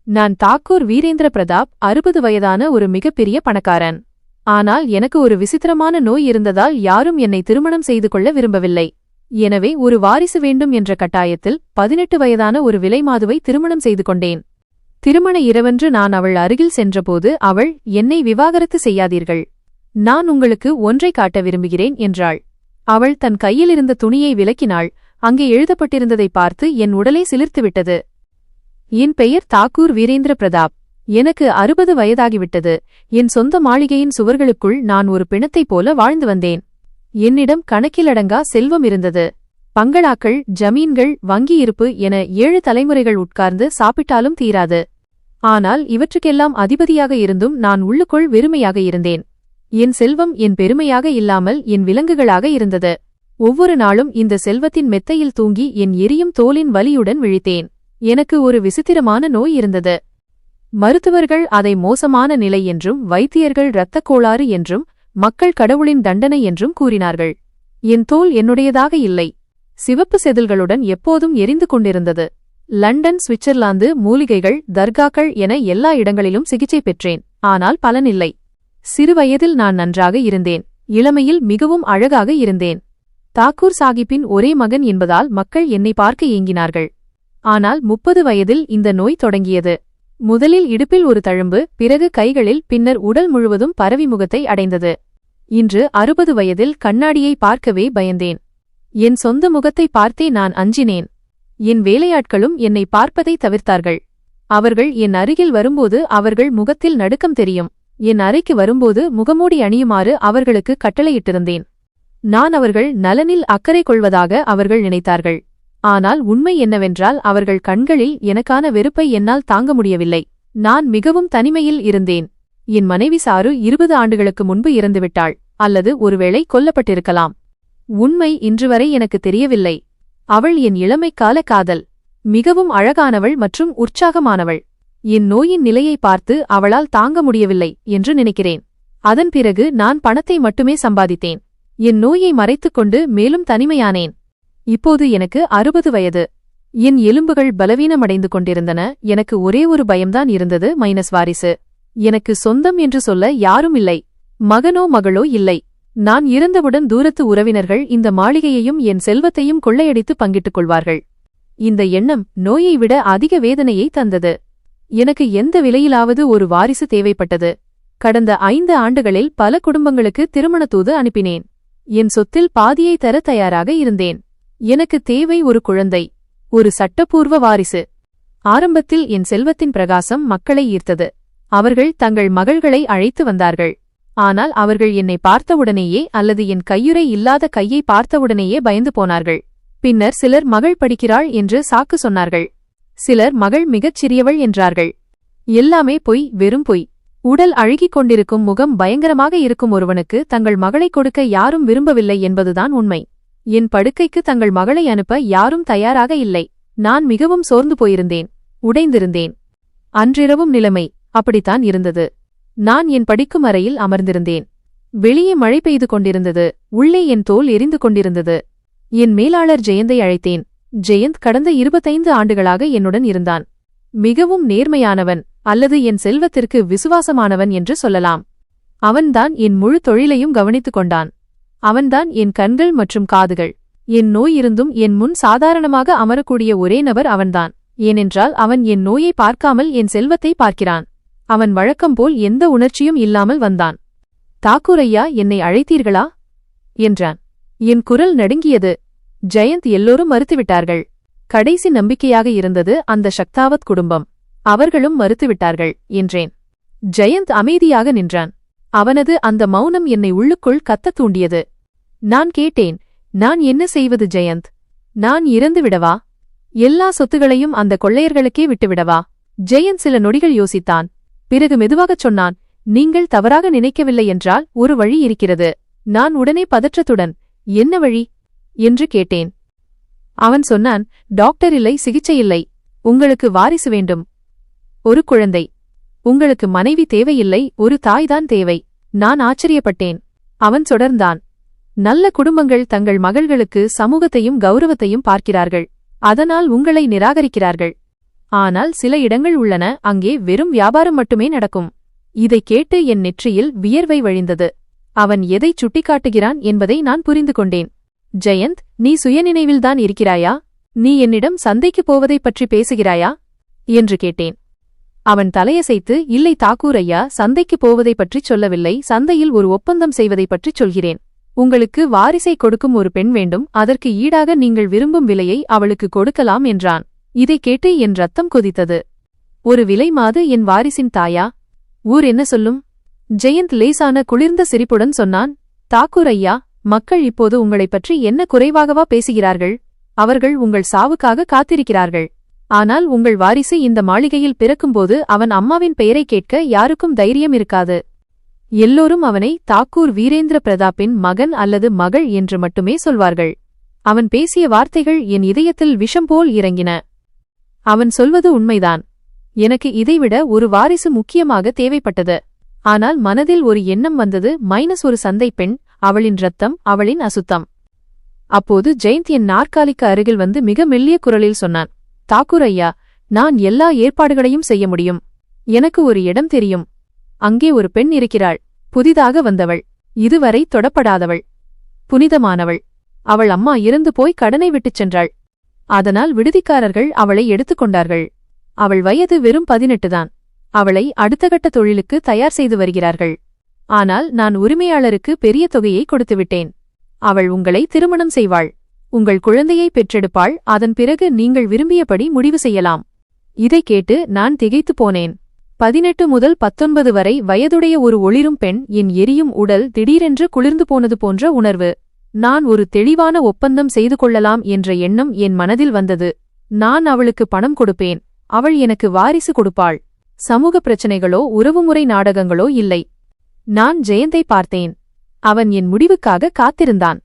நான் தாக்கூர் வீரேந்திர பிரதாப், 60 வயதான ஒரு மிகப்பெரிய பணக்காரன். ஆனால் எனக்கு ஒரு விசித்திரமான நோய் இருந்ததால் யாரும் என்னை திருமணம் செய்து கொள்ள விரும்பவில்லை. எனவே ஒரு வாரிசு வேண்டும் என்ற கட்டாயத்தில் 18 வயதான ஒரு விலைமாதுவை திருமணம் செய்து கொண்டேன். திருமண இரவன்று நான் அவள் அருகில் சென்றபோது அவள், என்னை விவாகரத்து செய்யாதீர்கள், நான் உங்களுக்கு ஒன்றை காட்ட விரும்புகிறேன் என்றாள். அவள் தன் கையிலிருந்த துணியை விலக்கினாள். அங்கே எழுதப்பட்டிருந்ததை பார்த்து என் உடலே சிலிர்த்துவிட்டது. என் பெயர் தாக்கூர் வீரேந்திர பிரதாப். எனக்கு 60 வயதாகிவிட்டது. என் சொந்த மாளிகையின் சுவர்களுக்குள் நான் ஒரு பிணத்தைப் போல வாழ்ந்து வந்தேன். என்னிடம் கணக்கிலடங்கா செல்வம் இருந்தது. பங்களாக்கள், ஜமீன்கள், வங்கி இருப்பு என 7 தலைமுறைகள் உட்கார்ந்து சாப்பிட்டாலும் தீராது. ஆனால் இவற்றுக்கெல்லாம் அதிபதியாக இருந்தும் நான் உள்ளுக்குள் வெறுமையாக இருந்தேன். என் செல்வம் என் பெருமையாக இல்லாமல் என் விலங்குகளாக இருந்தது. ஒவ்வொரு நாளும் இந்த செல்வத்தின் மெத்தையில் தூங்கி என் எரியும் தோலின் வலியுடன் விழித்தேன். எனக்கு ஒரு விசித்திரமான நோய் இருந்தது. மருத்துவர்கள் அதை மோசமான நிலை என்றும், வைத்தியர்கள் இரத்தக் கோளாறு என்றும், மக்கள் கடவுளின் தண்டனை என்றும் கூறினார்கள். என் தோல் என்னுடையதாக இல்லை. சிவப்பு செதில்களுடன் எப்போதும் எரிந்து கொண்டிருந்தது. லண்டன், சுவிட்சர்லாந்து, மூலிகைகள், தர்காக்கள் என எல்லா இடங்களிலும் சிகிச்சை பெற்றேன். ஆனால் பலனில்லை. சிறுவயதில் நான் நன்றாக இருந்தேன். இளமையில் மிகவும் அழகாக இருந்தேன். தாக்கூர் சாகிப்பின் ஒரே மகன் என்பதால் மக்கள் என்னை பார்க்க ஏங்கினார்கள். ஆனால் 30 வயதில் இந்த நோய் தொடங்கியது. முதலில் இடுப்பில் ஒரு தழும்பு, பிறகு கைகளில், பின்னர் உடல் முழுவதும் பரவி முகத்தை அடைந்தது. இன்று 60 வயதில் கண்ணாடியை பார்க்கவே பயந்தேன். என் சொந்த முகத்தை பார்த்தே நான் அஞ்சினேன். என் வேலையாட்களும் என்னை பார்ப்பதை தவிர்த்தார்கள். அவர்கள் என் அருகில் வரும்போது அவர்கள் முகத்தில் நடுக்கம் தெரியும். என் அறைக்கு வரும்போது முகமூடி அணியுமாறு அவர்களுக்கு கட்டளையிட்டிருந்தேன். நான் அவர்கள் நலனில் அக்கறை கொள்வதாக அவர்கள் நினைத்தார்கள். ஆனால் உண்மை என்னவென்றால் அவர்கள் கண்களில் எனக்கான வெறுப்பை என்னால் தாங்க முடியவில்லை. நான் மிகவும் தனிமையில் இருந்தேன். என் மனைவி சாரு 20 ஆண்டுகளுக்கு முன்பு இறந்துவிட்டாள், அல்லது ஒருவேளை கொல்லப்பட்டிருக்கலாம். உண்மை இன்று வரை எனக்கு தெரியவில்லை. அவள் என் இளமைக்கால காதல். மிகவும் அழகானவள் மற்றும் உற்சாகமானவள். என் நோயின் நிலையை பார்த்து அவளால் தாங்க முடியவில்லை என்று நினைக்கிறேன். அதன் பிறகு நான் பணத்தை மட்டுமே சம்பாதித்தேன். என் நோயை மறைத்துக்கொண்டு மேலும் தனிமையானேன். இப்போது எனக்கு 60 வயது. என் எலும்புகள் பலவீனமடைந்து கொண்டிருந்தன. எனக்கு ஒரே ஒரு பயம்தான் இருந்தது, வாரிசு. எனக்கு சொந்தம் என்று சொல்ல யாரும் இல்லை. மகனோ மகளோ இல்லை. நான் இறந்தவுடன் தூரத்து உறவினர்கள் இந்த மாளிகையையும் என் செல்வத்தையும் கொள்ளையடித்து பங்கிட்டுக் கொள்வார்கள். இந்த எண்ணம் நோயை விட அதிக வேதனையை தந்தது. எனக்கு எந்த விலையிலாவது ஒரு வாரிசு தேவைப்பட்டது. கடந்த 5 ஆண்டுகளில் பல குடும்பங்களுக்கு திருமணத்தூது அனுப்பினேன். என் சொத்தில் பாதியை தர தயாராக இருந்தேன். எனக்கு தேவை ஒரு குழந்தை, ஒரு சட்டப்பூர்வ வாரிசு. ஆரம்பத்தில் என் செல்வத்தின் பிரகாசம் மக்களை ஈர்த்தது. அவர்கள் தங்கள் மகள்களை அழைத்து வந்தார்கள். ஆனால் அவர்கள் என்னை பார்த்தவுடனேயே அல்லது என் கையுறை இல்லாத கையை பார்த்தவுடனேயே பயந்து போனார்கள். பின்னர் சிலர் மகள் படிக்கிறாள் என்று சாக்கு சொன்னார்கள். சிலர் மகள் மிகச் சிறியவள் என்றார்கள். எல்லாமே பொய், வெறும் பொய். உடல் அழுகிக் கொண்டிருக்கும், முகம் பயங்கரமாக இருக்கும் ஒருவனுக்கு தங்கள் மகளை கொடுக்க யாரும் விரும்பவில்லை என்பதுதான் உண்மை. என் படுக்கைக்கு தங்கள் மகளை அனுப்ப யாரும் தயாராக இல்லை. நான் மிகவும் சோர்ந்து போயிருந்தேன், உடைந்திருந்தேன். அன்றிரவும் நிலைமை அப்படித்தான் இருந்தது. நான் என் படிக்கும் அறையில் அமர்ந்திருந்தேன். வெளியே மழை பெய்து கொண்டிருந்தது. உள்ளே என் தோல் எரிந்து கொண்டிருந்தது. என் மேலாளர் ஜெயந்தை அழைத்தேன். ஜெயந்த் கடந்த 25 ஆண்டுகளாக என்னுடன் இருந்தான். மிகவும் நேர்மையானவன், அல்லது என் செல்வத்திற்கு விசுவாசமானவன் என்று சொல்லலாம். அவன்தான் என் முழு தொழிலையும் கவனித்துக் கொண்டான். அவன்தான் என் கண்கள் மற்றும் காதுகள். என் நோய் இருந்தும் என் முன் சாதாரணமாக அமரக்கூடிய ஒரே நபர் அவன்தான். ஏனென்றால் அவன் என் நோயை பார்க்காமல் என் செல்வத்தை பார்க்கிறான். அவன் வழக்கம்போல் எந்த உணர்ச்சியும் இல்லாமல் வந்தான். தாக்கூரையா, என்னை அழைத்தீர்களா என்றான். என் குரல் நடுங்கியது. ஜெயந்த், எல்லோரும் மறுத்துவிட்டார்கள். கடைசி நம்பிக்கையாக இருந்தது அந்த ஷக்தாவத் குடும்பம். அவர்களும் மறுத்துவிட்டார்கள் என்றேன். ஜெயந்த் அமைதியாக நின்றான். அவனது அந்த மௌனம் என்னை உள்ளுக்குள் கத்தத் தூண்டியது. நான் கேட்டேன், நான் என்ன செய்வது ஜெயந்த்? நான் இறந்துவிடவா? எல்லா சொத்துகளையும் அந்த கொள்ளையர்களுக்கே விட்டுவிடவா? ஜெயந்த் சில நொடிகள் யோசித்தான். பிறகு மெதுவாகச் சொன்னான், நீங்கள் தவறாக நினைக்கவில்லை என்றால் ஒரு வழி இருக்கிறது. நான் உடனே பதற்றத்துடன், என்ன வழி என்று கேட்டேன். அவன் சொன்னான், டாக்டர் இல்லை, சிகிச்சை இல்லை. உங்களுக்கு வாரிசு வேண்டும், ஒரு குழந்தை. உங்களுக்கு மனைவி தேவையில்லை, ஒரு தாய்தான் தேவை. நான் ஆச்சரியப்பட்டேன். அவன் தொடர்ந்தான், நல்ல குடும்பங்கள் தங்கள் மகள்களுக்கு சமூகத்தையும் கௌரவத்தையும் பார்க்கிறார்கள். அதனால் உங்களை நிராகரிக்கிறார்கள். ஆனால் சில இடங்கள் உள்ளன, அங்கே வெறும் வியாபாரம் மட்டுமே நடக்கும். இதைக் கேட்டு என் நெற்றியில் வியர்வை வழிந்தது. அவன் எதை சுட்டிக்காட்டுகிறான் என்பதை நான் புரிந்து கொண்டேன். ஜெயந்த், நீ சுயநினைவில்தான் இருக்கிறாயா? நீ என்னிடம் சந்தைக்குப் போவதைப் பற்றி பேசுகிறாயா என்று கேட்டேன். அவன் தலையசைத்து, இல்லை தாக்கூர் ஐயா, சந்தைக்குப் போவதைப் பற்றிச் சொல்லவில்லை, சந்தையில் ஒரு ஒப்பந்தம் செய்வதைப் பற்றிச் சொல்கிறேன். உங்களுக்கு வாரிசை கொடுக்கும் ஒரு பெண் வேண்டும், அதற்கு ஈடாக நீங்கள் விரும்பும் விலையை அவளுக்கு கொடுக்கலாம் என்றான். இதைக் கேட்டு என் ரத்தம் கொதித்தது. ஒரு விலை மாது என் வாரிசின் தாயா? ஊர் என்ன சொல்லும்? ஜெயந்த் லேசான குளிர்ந்த சிரிப்புடன் சொன்னான். தாக்கூர் ஐயா, மக்கள் இப்போது உங்களைப் பற்றி என்ன குறைவாகவா பேசுகிறார்கள்? அவர்கள் உங்கள் சாவுக்காக காத்திருக்கிறார்கள். ஆனால் உங்கள் வாரிசு இந்த மாளிகையில் பிறக்கும்போது அவன் அம்மாவின் பெயரை கேட்க யாருக்கும் தைரியம் இருக்காது. எல்லோரும் அவனை தாக்கூர் வீரேந்திர பிரதாப்பின் மகன் அல்லது மகள் என்று மட்டுமே சொல்வார்கள். அவன் பேசிய வார்த்தைகள் என் இதயத்தில் விஷம் போல் இறங்கின. அவன் சொல்வது உண்மைதான். எனக்கு இதைவிட ஒரு வாரிசு முக்கியமாக தேவைப்பட்டது. ஆனால் மனதில் ஒரு எண்ணம் வந்தது, ஒரு சந்தை பெண், அவளின் ரத்தம், அவளின் அசுத்தம். அப்போது ஜெயந்த் என் நாற்காலிக்கு அருகில் வந்து மிக மெல்லிய குரலில் சொன்னான். தாக்கூர் ஐயா, நான் எல்லா ஏற்பாடுகளையும் செய்ய முடியும். எனக்கு ஒரு இடம் தெரியும். அங்கே ஒரு பெண் இருக்கிறாள், புதிதாக வந்தவள், இதுவரை தொடப்படாதவள், புனிதமானவள். அவள் அம்மா இறந்து போய் கடனை விட்டுச் சென்றாள். அதனால் விடுதிக்காரர்கள் அவளை எடுத்துக்கொண்டார்கள். அவள் வயது வெறும் 18 தான். அவளை அடுத்தகட்ட தொழிலுக்கு தயார் செய்து வருகிறார்கள். ஆனால் நான் உரிமையாளருக்கு பெரிய தொகையை கொடுத்துவிட்டேன். அவள் உங்களை திருமணம் செய்வாள், உங்கள் குழந்தையை பெற்றெடுப்பாள். அதன் பிறகு நீங்கள் விரும்பியபடி முடிவு செய்யலாம். இதைக் கேட்டு நான் திகைத்துப் போனேன். 18 முதல் 19 வரை வயதுடைய ஒரு ஒளிரும் பெண், என் எரியும் உடல் திடீரென்று குளிர்ந்து போனது போன்ற உணர்வு. நான் ஒரு தெளிவான ஒப்பந்தம் செய்து கொள்ளலாம் என்ற எண்ணம் என் மனதில் வந்தது. நான் அவளுக்கு பணம் கொடுப்பேன், அவள் எனக்கு வாரிசு கொடுப்பாள். சமூக பிரச்சனைகளோ உறவுமுறை நாடகங்களோ இல்லை. நான் ஜெயந்தை பார்த்தேன். அவன் என் முடிவுக்காக காத்திருந்தான்.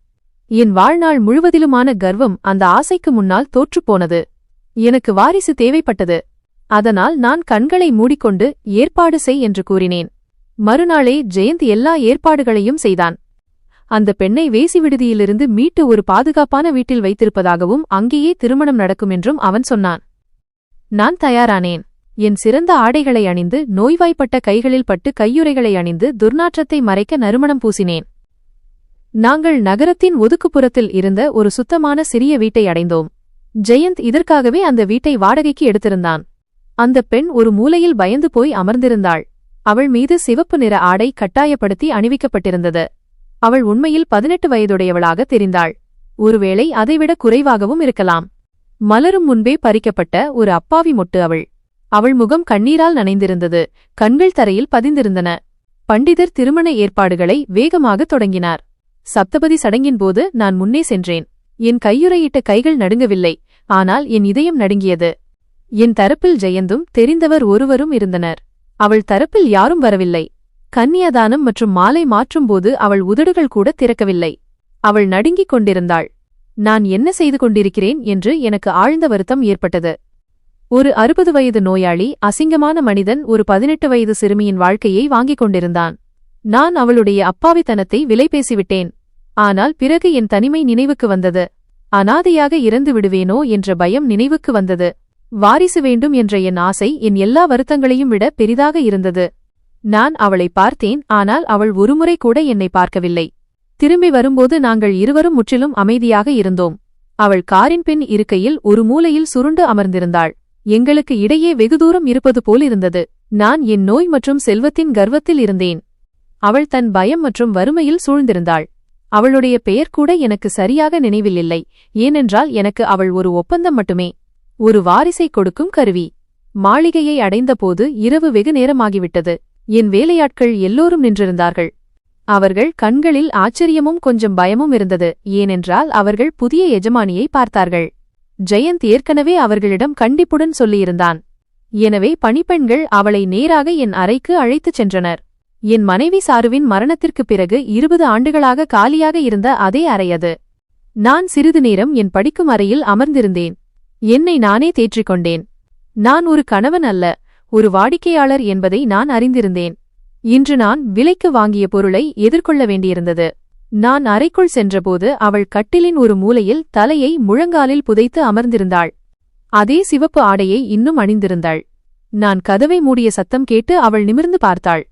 என் வாழ்நாள் முழுவதிலுமான கர்வம் அந்த ஆசைக்கு முன்னால் தோற்றுப்போனது. எனக்கு வாரிசு தேவைப்பட்டது. அதனால் நான் கண்களை மூடிக்கொண்டு ஏற்பாடு செய் என்று கூறினேன். மறுநாளே ஜெயந்த் எல்லா ஏற்பாடுகளையும் செய்தான். அந்த பெண்ணை வேசி விடுதியிலிருந்து மீட்டு ஒரு பாதுகாப்பான வீட்டில் வைத்திருப்பதாகவும் அங்கேயே திருமணம் நடக்கும் என்றும் அவன் சொன்னான். நான் தயாரானேன். என் சிறந்த ஆடைகளை அணிந்து, நோய்வாய்ப்பட்ட கைகளில் பட்டு கையுறைகளை அணிந்து, துர்நாற்றத்தை மறைக்க நறுமணம் பூசினேன். நாங்கள் நகரத்தின் ஒதுக்குப்புறத்தில் இருந்த ஒரு சுத்தமான சிறிய வீட்டை அடைந்தோம். ஜெயந்த் இதற்காகவே அந்த வீட்டை வாடகைக்கு எடுத்திருந்தான். அந்த பெண் ஒரு மூலையில் பயந்து போய் அமர்ந்திருந்தாள். அவள் மீது சிவப்பு நிற ஆடை கட்டாயப்படுத்தி அணிவிக்கப்பட்டிருந்தது. அவள் உண்மையில் 18 வயதுடையவளாக தெரிந்தாள். ஒருவேளை அதைவிட குறைவாகவும் இருக்கலாம். மலரும் முன்பே பறிக்கப்பட்ட ஒரு அப்பாவி மொட்டு அவள். அவள் முகம் கண்ணீரால் நனைந்திருந்தது. கண்கள் தரையில் பதிந்திருந்தன. பண்டிதர் திருமண ஏற்பாடுகளை வேகமாக தொடங்கினார். சப்தபதி சடங்கின்போது நான் முன்னே சென்றேன். என் கையுறையிட்ட கைகள் நடுங்கவில்லை, ஆனால் என் இதயம் நடுங்கியது. என் தரப்பில் ஜெயந்தும் தெரிந்தவர் ஒருவரும் இருந்தனர். அவள் தரப்பில் யாரும் வரவில்லை. கன்னியாதானம் மற்றும் மாலை மாற்றும்போது அவள் உதடுகள் கூட திறக்கவில்லை. அவள் நடுங்கிக் கொண்டிருந்தாள். நான் என்ன செய்து கொண்டிருக்கிறேன் என்று எனக்கு ஆழ்ந்த வருத்தம் ஏற்பட்டது. ஒரு 60 வயது நோயாளி, அசிங்கமான மனிதன் ஒரு 18 வயது சிறுமியின் வாழ்க்கையை வாங்கிக் கொண்டிருந்தான். நான் அவளுடைய அப்பாவித்தனத்தை விலை பேசிவிட்டேன். ஆனால் பிறகு என் தனிமை நினைவுக்கு வந்தது. அனாதையாக இறந்து விடுவேனோ என்ற பயம் நினைவுக்கு வந்தது. வாரிசு வேண்டும் என்ற என் ஆசை என் எல்லா வருத்தங்களையும் விட பெரிதாக இருந்தது. நான் அவளை பார்த்தேன், ஆனால் அவள் ஒருமுறை கூட என்னை பார்க்கவில்லை. திரும்பி வரும்போது நாங்கள் இருவரும் முற்றிலும் அமைதியாக இருந்தோம். அவள் காரின் பின் இருக்கையில் ஒரு மூலையில் சுருண்டு அமர்ந்திருந்தாள். எங்களுக்கு இடையே வெகு தூரம் இருப்பது போல் இருந்தது. நான் என் நோய் மற்றும் செல்வத்தின் கர்வத்தில் இருந்தேன். அவள் தன் பயம் மற்றும் வறுமையில் சூழ்ந்திருந்தாள். அவளுடைய பெயர் கூட எனக்கு சரியாக நினைவில் இல்லை, ஏனென்றால் எனக்கு அவள் ஒரு ஒப்பந்தம் மட்டுமே, ஒரு வாரிசை கொடுக்கும் கருவி. மாளிகையை அடைந்தபோது இரவு வெகு நேரமாகிவிட்டது. என் வேலையாட்கள் எல்லோரும் நின்றிருந்தார்கள். அவர்கள் கண்களில் ஆச்சரியமும் கொஞ்சம் பயமும் இருந்தது, ஏனென்றால் அவர்கள் புதிய எஜமானியை பார்த்தார்கள். ஜெயந்த் ஏற்கனவே அவர்களிடம் கண்டிப்புடன் சொல்லியிருந்தான். எனவே பணிப்பெண்கள் அவளை நேராக என் அறைக்கு அழைத்துச் சென்றனர். என் மனைவி சாருவின் மரணத்திற்குப் பிறகு 20 ஆண்டுகளாக காலியாக இருந்த அதே அறையது. நான் சிறிது நேரம் என் படிக்கும் அறையில் அமர்ந்திருந்தேன். என்னை நானே தேற்றிக்கொண்டேன். நான் ஒரு கணவன் அல்ல, ஒரு வாடிக்கையாளர் என்பதை நான் அறிந்திருந்தேன். இன்று நான் விலைக்கு வாங்கிய பொருளை எதிர்கொள்ள வேண்டியிருந்தது. நான் அறைக்குள் சென்றபோது அவள் கட்டிலின் ஒரு மூலையில் தலையை முழங்காலில் புதைத்து அமர்ந்திருந்தாள். அதே சிவப்பு ஆடையை இன்னும் அணிந்திருந்தாள். நான் கதவை மூடிய சத்தம் கேட்டு அவள் நிமிர்ந்து பார்த்தாள்.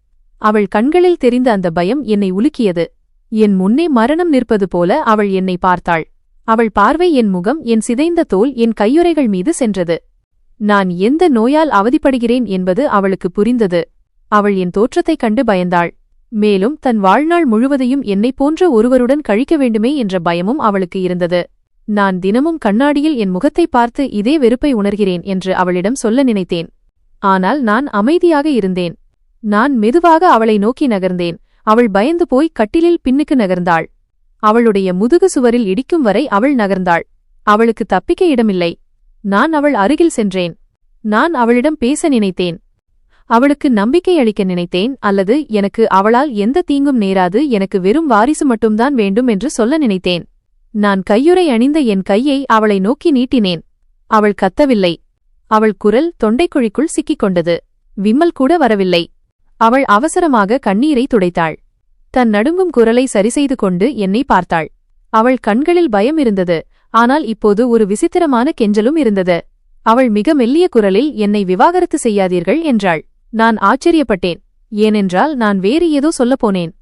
அவள் கண்களில் தெரிந்த அந்த பயம் என்னை உலுக்கியது. என் முன்னே மரணம் நிற்பது போல அவள் என்னை பார்த்தாள். அவள் பார்வை என் முகம், என் சிதைந்த தோல், என் கையுறைகள் மீது சென்றது. நான் எந்த நோயால் அவதிப்படுகிறேன் என்பது அவளுக்கு புரிந்தது. அவள் என் தோற்றத்தைக் கண்டு பயந்தாள். மேலும் தன் வாழ்நாள் முழுவதையும் என்னைப் போன்ற ஒருவருடன் கழிக்க வேண்டுமே என்ற பயமும் அவளுக்கு இருந்தது. நான் தினமும் கண்ணாடியில் என் முகத்தை பார்த்து இதே வெறுப்பை உணர்கிறேன் என்று அவளிடம் சொல்ல நினைத்தேன். ஆனால் நான் அமைதியாக இருந்தேன். நான் மெதுவாக அவளை நோக்கி நகர்ந்தேன். அவள் பயந்து போய் கட்டிலில் பின்னுக்கு நகர்ந்தாள். அவளுடைய முதுகு சுவரில் இடிக்கும் வரை அவள் நகர்ந்தாள். அவளுக்கு தப்பிக்க இடமில்லை. நான் அவள் அருகில் சென்றேன். நான் அவளிடம் பேச நினைத்தேன். அவளுக்கு நம்பிக்கை அளிக்க நினைத்தேன். அல்லது எனக்கு அவளால் எந்த தீங்கும் நேராது, எனக்கு வெறும் வாரிசு மட்டும்தான் வேண்டும் என்று சொல்ல நினைத்தேன். நான் கையுறை அணிந்த என் கையை அவளை நோக்கி நீட்டினேன். அவள் கத்தவில்லை. அவள் குரல் தொண்டைக்குழிக்குள் சிக்கிக் கொண்டது. விம்மல் கூட வரவில்லை. அவள் அவசரமாக கண்ணீரை துடைத்தாள். தன் நடுங்கும் குரலை சரிசெய்து கொண்டு என்னை பார்த்தாள். அவள் கண்களில் பயம் இருந்தது. ஆனால் இப்போது ஒரு விசித்திரமான கெஞ்சலும் இருந்தது. அவள் மிக மெல்லிய குரலில் என்னை விவாகரத்து செய்யாதீர்கள் என்றாள். நான் ஆச்சரியப்பட்டேன். ஏனென்றால் நான் வேறு ஏதோ சொல்லப்போனேன்.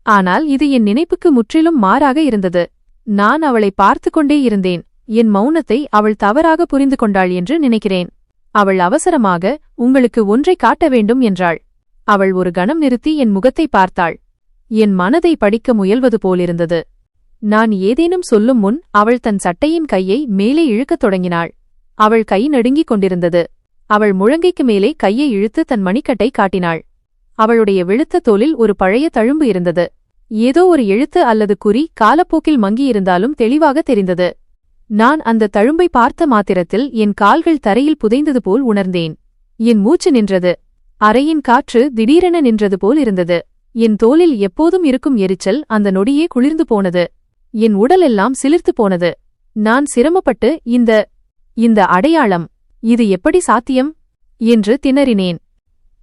ஆனால் இது என் நினைப்புக்கு முற்றிலும் மாறாக இருந்தது. நான் அவளை பார்த்து கொண்டே இருந்தேன். என் மௌனத்தை அவள் தவறாக புரிந்து கொண்டாள் என்று நினைக்கிறேன். அவள் அவசரமாக, உங்களுக்கு ஒன்றை காட்ட வேண்டும் என்றாள். அவள் ஒரு கணம் நிறுத்தி என் முகத்தை பார்த்தாள். என் மனதை படிக்க முயல்வது போலிருந்தது. நான் ஏதேனும் சொல்லும் முன் அவள் தன் சட்டையின் கையை மேலே இழுக்கத் தொடங்கினாள். அவள் கை நடுங்கிக் கொண்டிருந்தது. அவள் முழங்கைக்கு மேலே கையை இழுத்து தன் மணிக்கட்டை காட்டினாள். அவளுடைய வெளுத்த தோலில் ஒரு பழைய தழும்பு இருந்தது. ஏதோ ஒரு எழுத்து அல்லது குறி காலப்போக்கில் மங்கியிருந்தாலும் தெளிவாக தெரிந்தது. நான் அந்த தழும்பை பார்த்த மாத்திரத்தில் என் கால்கள் தரையில் புதைந்தது போல் உணர்ந்தேன். என் மூச்சு நின்றது. அறையின் காற்று திடீரென நின்றது போல் இருந்தது. என் தோலில் எப்போதும் இருக்கும் எரிச்சல் அந்த நொடியே குளிர்ந்து போனது. என் உடலெல்லாம் சிலிர்த்து போனது. நான் சிரமப்பட்டு, இந்த அடையாளம், இது எப்படி சாத்தியம் என்று திணறினேன்.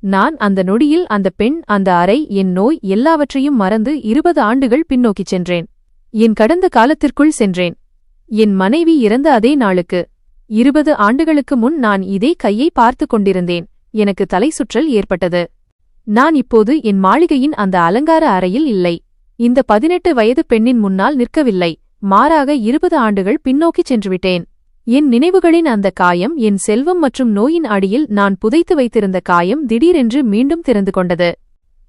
நான் அந்த நொடியில் அந்த பெண், அந்த அறை, என் நோய் எல்லாவற்றையும் மறந்து 20 ஆண்டுகள் பின்னோக்கிச் சென்றேன். என் கடந்த காலத்திற்குள் சென்றேன். என் மனைவி இறந்த அதே நாளுக்கு 20 ஆண்டுகளுக்கு முன் நான் இதே கையை பார்த்து கொண்டிருந்தேன். எனக்கு தலை சுற்றல் ஏற்பட்டது. நான் இப்போது என் மாளிகையின் அந்த அலங்கார அறையில் இல்லை. இந்த 18 வயது பெண்ணின் முன்னால் நிற்கவில்லை. மாறாக 20 ஆண்டுகள் பின்னோக்கிச் சென்றுவிட்டேன். என் நினைவுகளின் அந்த காயம், என் செல்வம் மற்றும் நோயின் அடியில் நான் புதைத்து வைத்திருந்த காயம் திடீரென்று மீண்டும் திறந்து கொண்டது.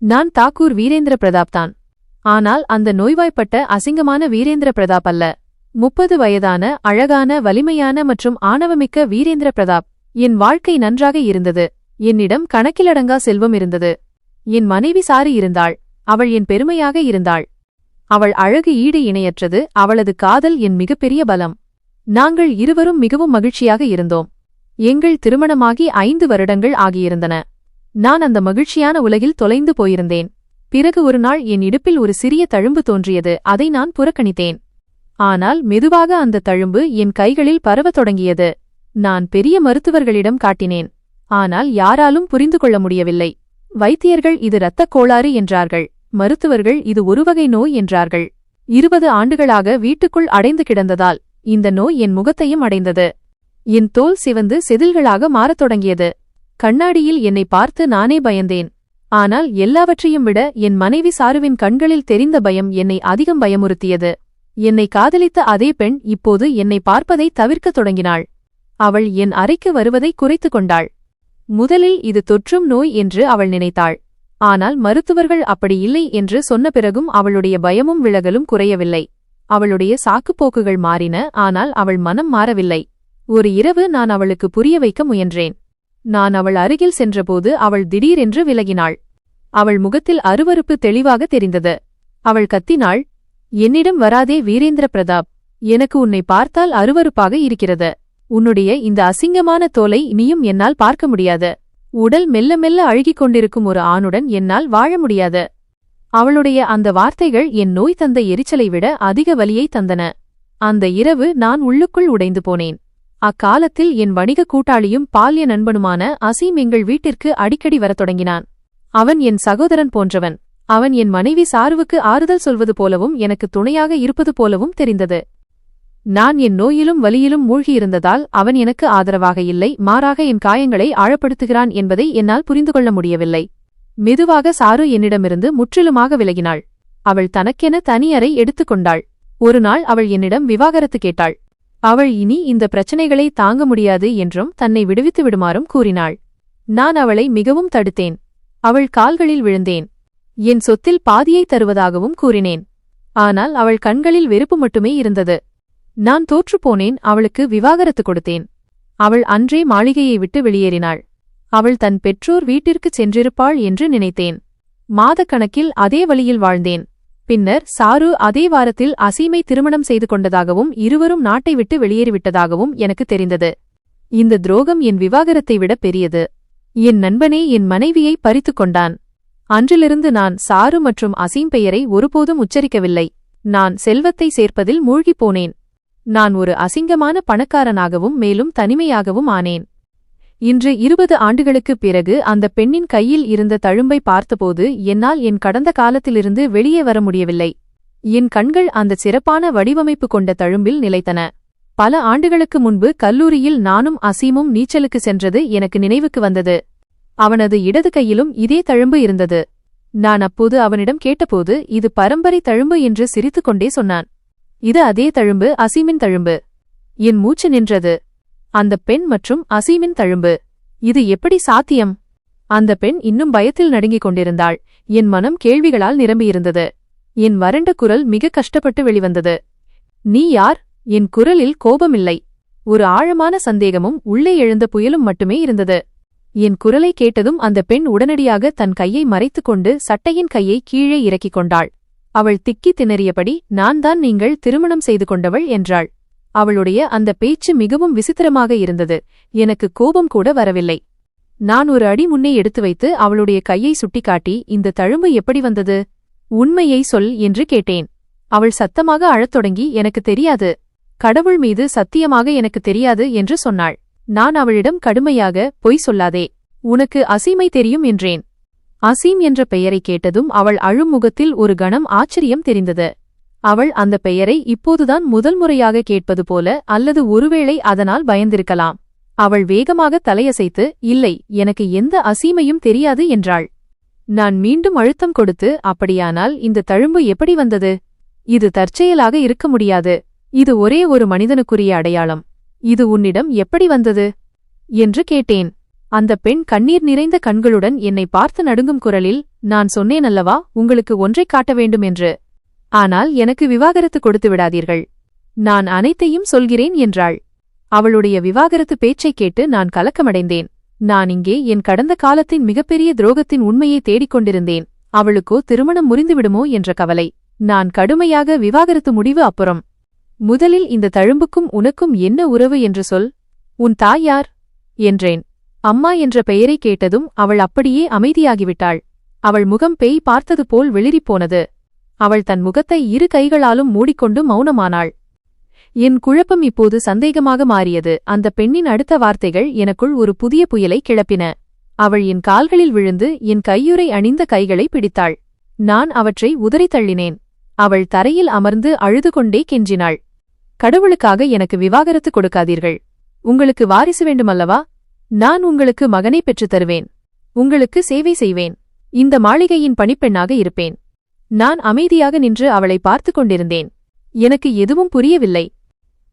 நான் தாக்கூர் வீரேந்திர பிரதாப் தான். ஆனால் அந்த நோய்வாய்ப்பட்ட அசிங்கமான வீரேந்திர பிரதாப் அல்ல. 30 வயதான, அழகான, வலிமையான மற்றும் ஆணவமிக்க வீரேந்திர பிரதாப். என் வாழ்க்கை நன்றாக இருந்தது. என்னிடம் கணக்கிலடங்கா செல்வம் இருந்தது. என் மனைவி சாரி இருந்தாள். அவள் என் பெருமையாக இருந்தாள். அவள் அழகு ஈடு இணையற்றது. அவளது காதல் என் மிகப்பெரிய பலம். நாங்கள் இருவரும் மிகவும் மகிழ்ச்சியாக இருந்தோம். எங்கள் திருமணமாகி 5 வருடங்கள் ஆகியிருந்தன. நான் அந்த மகிழ்ச்சியான உலகில் தொலைந்து போயிருந்தேன். பிறகு ஒரு நாள் என் இடுப்பில் ஒரு சிறிய தழும்பு தோன்றியது. அதை நான் புறக்கணித்தேன். ஆனால் மெதுவாக அந்த தழும்பு என் கைகளில் பரவத் தொடங்கியது. நான் பெரிய மருத்துவர்களிடம் காட்டினேன். ஆனால் யாராலும் புரிந்து கொள்ள முடியவில்லை. வைத்தியர்கள் இது இரத்தக் கோளாறு என்றார்கள். மருத்துவர்கள் இது ஒருவகை நோய் என்றார்கள். 20 ஆண்டுகளாக வீட்டுக்குள் அடைந்து கிடந்ததால் இந்த நோய் என் முகத்தையும் அடைந்தது. என் தோல் சிவந்து செதில்களாக மாறத் தொடங்கியது. கண்ணாடியில் என்னை பார்த்து நானே பயந்தேன். ஆனால் எல்லாவற்றையும் விட என் மனைவி சாருவின் கண்களில் தெரிந்த பயம் என்னை அதிகம் பயமுறுத்தியது. என்னை காதலித்த அதே பெண் இப்போது என்னை பார்ப்பதை தவிர்க்கத் தொடங்கினாள். அவள் என் அறைக்கு வருவதை குறைத்துக் கொண்டாள். முதலில் இது தொற்றும் நோய் என்று அவள் நினைத்தாள். ஆனால் மருத்துவர்கள் அப்படி இல்லை என்று சொன்ன பிறகும் அவளுடைய பயமும் விலகலும் குறையவில்லை. அவளுடைய சாக்குப்போக்குகள் மாறின. ஆனால் அவள் மனம் மாறவில்லை. ஒரு இரவு நான் அவளுக்கு புரிய வைக்க முயன்றேன். நான் அவள் அருகில் சென்றபோது அவள் திடீரென்று விலகினாள். அவள் முகத்தில் அருவருப்பு தெளிவாக தெரிந்தது. அவள் கத்தினாள், என்னிடம் வராதே வீரேந்திர பிரதாப். எனக்கு உன்னை பார்த்தால் அருவருப்பாக இருக்கிறது. உன்னுடைய இந்த அசிங்கமான தோலை இனியும் என்னால் பார்க்க முடியாது. உடல் மெல்ல மெல்ல அழுகிக் கொண்டிருக்கும் ஒரு ஆணுடன் என்னால் வாழ முடியாது. அவளுடைய அந்த வார்த்தைகள் என் நோய் தந்த எரிச்சலை விட அதிக வலியை தந்தன. அந்த இரவு நான் உள்ளுக்குள் உடைந்து போனேன். அக்காலத்தில் என் வணிக கூட்டாளியும் பால்ய நண்பனுமான அசீம் எங்கள் வீட்டிற்கு அடிக்கடி வரத் தொடங்கினான். அவன் என் சகோதரன் போன்றவன். அவன் என் மனைவி சாருவுக்கு ஆறுதல் சொல்வது போலவும் எனக்கு துணையாக இருப்பது போலவும் தெரிந்தது. நான் என் நோயிலும் வலியிலும் மூழ்கியிருந்ததால் அவன் எனக்கு ஆதரவாக இல்லை, மாறாக என் காயங்களை ஆழப்படுத்துகிறான் என்பதை என்னால் புரிந்து கொள்ள முடியவில்லை. மெதுவாக சாரு என்னிடமிருந்து முற்றிலுமாக விலகினாள். அவள் தனக்கென தனி அறை எடுத்துக்கொண்டாள். ஒருநாள் அவள் என்னிடம் விவாகரத்து கேட்டாள். அவள் இனி இந்த பிரச்சனைகளை தாங்க முடியாது என்றும் தன்னை விடுவித்து விடுமாறும் கூறினாள். நான் அவளை மிகவும் தடுத்தேன். அவள் கால்களில் விழுந்தேன். என் சொத்தில் பாதியை தருவதாகவும் கூறினேன். ஆனால் அவள் கண்களில் வெறுப்பு மட்டுமே இருந்தது. நான் தோற்றுப்போனேன். அவளுக்கு விவாகரத்து கொடுத்தேன். அவள் அன்றே மாளிகையை விட்டு வெளியேறினாள். அவள் தன் பெற்றோர் வீட்டிற்குச் சென்றிருப்பாள் என்று நினைத்தேன். மாதக்கணக்கில் அதே வழியில் வாழ்ந்தேன். பின்னர் சாரு அதே வாரத்தில் அசீமை திருமணம் செய்து கொண்டதாகவும் இருவரும் நாட்டை விட்டு வெளியேறிவிட்டதாகவும் எனக்கு தெரிந்தது. இந்த துரோகம் என் விவாகரத்தை விட பெரியது. என் நண்பனே என் மனைவியை பறித்துக் கொண்டான். அன்றிலிருந்து நான் சாரு மற்றும் அசீம் பெயரை ஒருபோதும் உச்சரிக்கவில்லை. நான் செல்வத்தை சேர்ப்பதில் மூழ்கிப் போனேன். நான் ஒரு அசிங்கமான பணக்காரனாகவும் மேலும் தனிமையாகவும் ஆனேன். இன்று 20 ஆண்டுகளுக்குப் பிறகு அந்த பெண்ணின் கையில் இருந்த தழும்பை பார்த்தபோது என்னால் என் கடந்த காலத்திலிருந்து வெளியே வர முடியவில்லை. என் கண்கள் அந்த சிறப்பான வடிவமைப்பு கொண்ட தழும்பில் நிலைத்தன. பல ஆண்டுகளுக்கு முன்பு கல்லூரியில் நானும் அசீமும் நீச்சலுக்கு சென்றது எனக்கு நினைவுக்கு வந்தது. அவனது இடது கையிலும் இதே தழும்பு இருந்தது. நான் அப்போது அவனிடம் கேட்டபோது இது பரம்பரை தழும்பு என்று சிரித்துக்கொண்டே சொன்னான். இது அதே தழும்பு, அசீமின் தழும்பு. என் மூச்சு நின்றது. அந்த பெண் மற்றும் அசீமின் தழும்பு, இது எப்படி சாத்தியம்? அந்த பெண் இன்னும் பயத்தில் நடுங்கிக் கொண்டிருந்தாள். என் மனம் கேள்விகளால் நிரம்பியிருந்தது. என் வறண்ட குரல் மிக கஷ்டப்பட்டு வெளிவந்தது. நீ யார்? என் குரலில் கோபமில்லை, ஒரு ஆழமான சந்தேகமும் உள்ளே எழுந்த புயலும் மட்டுமே இருந்தது. என் குரலை கேட்டதும் அந்த பெண் உடனடியாக தன் கையை மறைத்துக்கொண்டு சட்டையின் கையை கீழே இறக்கிக் கொண்டாள். அவள் திக்கி திணறியபடி, நான் தான் நீங்கள் திருமணம் செய்து கொண்டவள் என்றாள். அவளுடைய அந்த பேச்சு மிகவும் விசித்திரமாக இருந்தது. எனக்கு கோபம் கூட வரவில்லை. நான் ஒரு அடி முன்னே எடுத்து வைத்து அவளுடைய கையை சுட்டிக்காட்டி, இந்த தழும்பு எப்படி வந்தது? உண்மையை சொல் என்று கேட்டேன். அவள் சத்தமாக அழத் தொடங்கி, எனக்கு தெரியாது, கடவுள் மீது சத்தியமாக எனக்கு தெரியாது என்று சொன்னாள். நான் அவளிடம் கடுமையாக, பொய் சொல்லாதே, உனக்கு அசீமை தெரியும் என்றேன். அசீம் என்ற பெயரை கேட்டதும் அவள் அழும் முகத்தில் ஒரு கணம் ஆச்சரியம் தெரிந்தது. அவள் அந்த பெயரை இப்போதுதான் முதல் முறையாக கேட்பது போல, அல்லது ஒருவேளை அதனால் பயந்திருக்கலாம். அவள் வேகமாக தலையசைத்து, இல்லை, எனக்கு எந்த அசீமையும் தெரியாது என்றாள். நான் மீண்டும் அழுத்தம் கொடுத்து, அப்படியானால் இந்த தழும்பு எப்படி வந்தது? இது தற்செயலாக இருக்க முடியாது. இது ஒரே ஒரு மனிதனுக்குரிய அடையாளம். இது உன்னிடம் எப்படி வந்தது என்று கேட்டேன். அந்த பெண் கண்ணீர் நிறைந்த கண்களுடன் என்னை பார்த்து நடுங்கும் குரலில், நான் சொன்னேன் அல்லவா உங்களுக்கு ஒன்றைக் காட்ட வேண்டும் என்று. ஆனால் எனக்கு விவாகரத்து கொடுத்து விடாதீர்கள். நான் அனைத்தையும் சொல்கிறேன் என்றாள். அவளுடைய விவாகரத்து பேச்சைக் கேட்டு நான் கலக்கமடைந்தேன். நான் இங்கே என் கடந்த காலத்தின் மிகப்பெரிய துரோகத்தின் உண்மையை தேடிக்கொண்டிருந்தேன். அவளுக்கோ திருமணம் முறிந்துவிடுமோ என்ற கவலை. நான் கடுமையாக, விவாகரத்து முடிவு அப்புறம். முதலில் இந்த தழும்புக்கும் உனக்கும் என்ன உறவு என்று சொல். உன் தாய் யார் என்றேன். அம்மா என்ற பெயரை கேட்டதும் அவள் அப்படியே அமைதியாகிவிட்டாள். அவள் முகம் பேய் பார்த்தது போல் வெளிறிப்போனது. அவள் தன் முகத்தை இரு கைகளாலும் மூடிக்கொண்டு மௌனமானாள். என் குழப்பம் இப்போது சந்தேகமாக மாறியது. அந்த பெண்ணின் அடுத்த வார்த்தைகள் எனக்குள் ஒரு புதிய புயலை கிளப்பின. அவள் என் கால்களில் விழுந்து என் கையுறை அணிந்த கைகளை பிடித்தாள். நான் அவற்றை உதறித் தள்ளினேன். அவள் தரையில் அமர்ந்து அழுது கொண்டே கெஞ்சினாள். கடவுளுக்காக எனக்கு விவாகரத்து கொடுக்காதீர்கள். உங்களுக்கு வாரிசு வேண்டுமல்லவா? நான் உங்களுக்கு மகனை பெற்றுத் தருவேன். உங்களுக்கு சேவை செய்வேன். இந்த மாளிகையின் பணிப்பெண்ணாக இருப்பேன். நான் அமைதியாக நின்று அவளை பார்த்து கொண்டிருந்தேன். எனக்கு எதுவும் புரியவில்லை.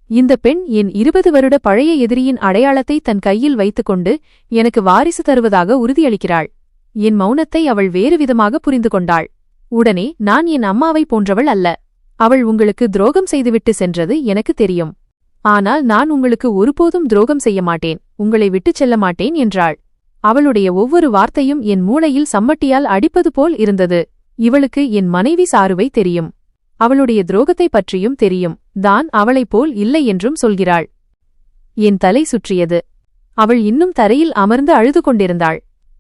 இந்த பெண் என் 20 வருட பழைய எதிரியின் அடையாளத்தை தன் கையில் வைத்துக்கொண்டு எனக்கு வாரிசு தருவதாக உறுதியளிக்கிறாள். என் மௌனத்தை அவள் வேறு விதமாக புரிந்து கொண்டாள். உடனே, நான் என் அம்மாவை போன்றவள் அல்ல. அவள் உங்களுக்கு துரோகம் செய்துவிட்டு சென்றது எனக்கு தெரியும். ஆனால் நான் உங்களுக்கு ஒருபோதும் துரோகம் செய்ய மாட்டேன், உங்களை விட்டுச் செல்ல மாட்டேன் என்றாள். அவளுடைய ஒவ்வொரு வார்த்தையும் என் மூளையில் சம்மட்டியால் அடிப்பது போல் இருந்தது. இவளுக்கு என் மனைவி சாருவை தெரியும். அவளுடைய துரோகத்தை பற்றியும் தெரியும். தான் அவளைப் போல் இல்லை என்றும் சொல்கிறாள். என் தலை சுற்றியது. அவள் இன்னும் தரையில் அமர்ந்து அழுது கொண்டிருந்தாள்.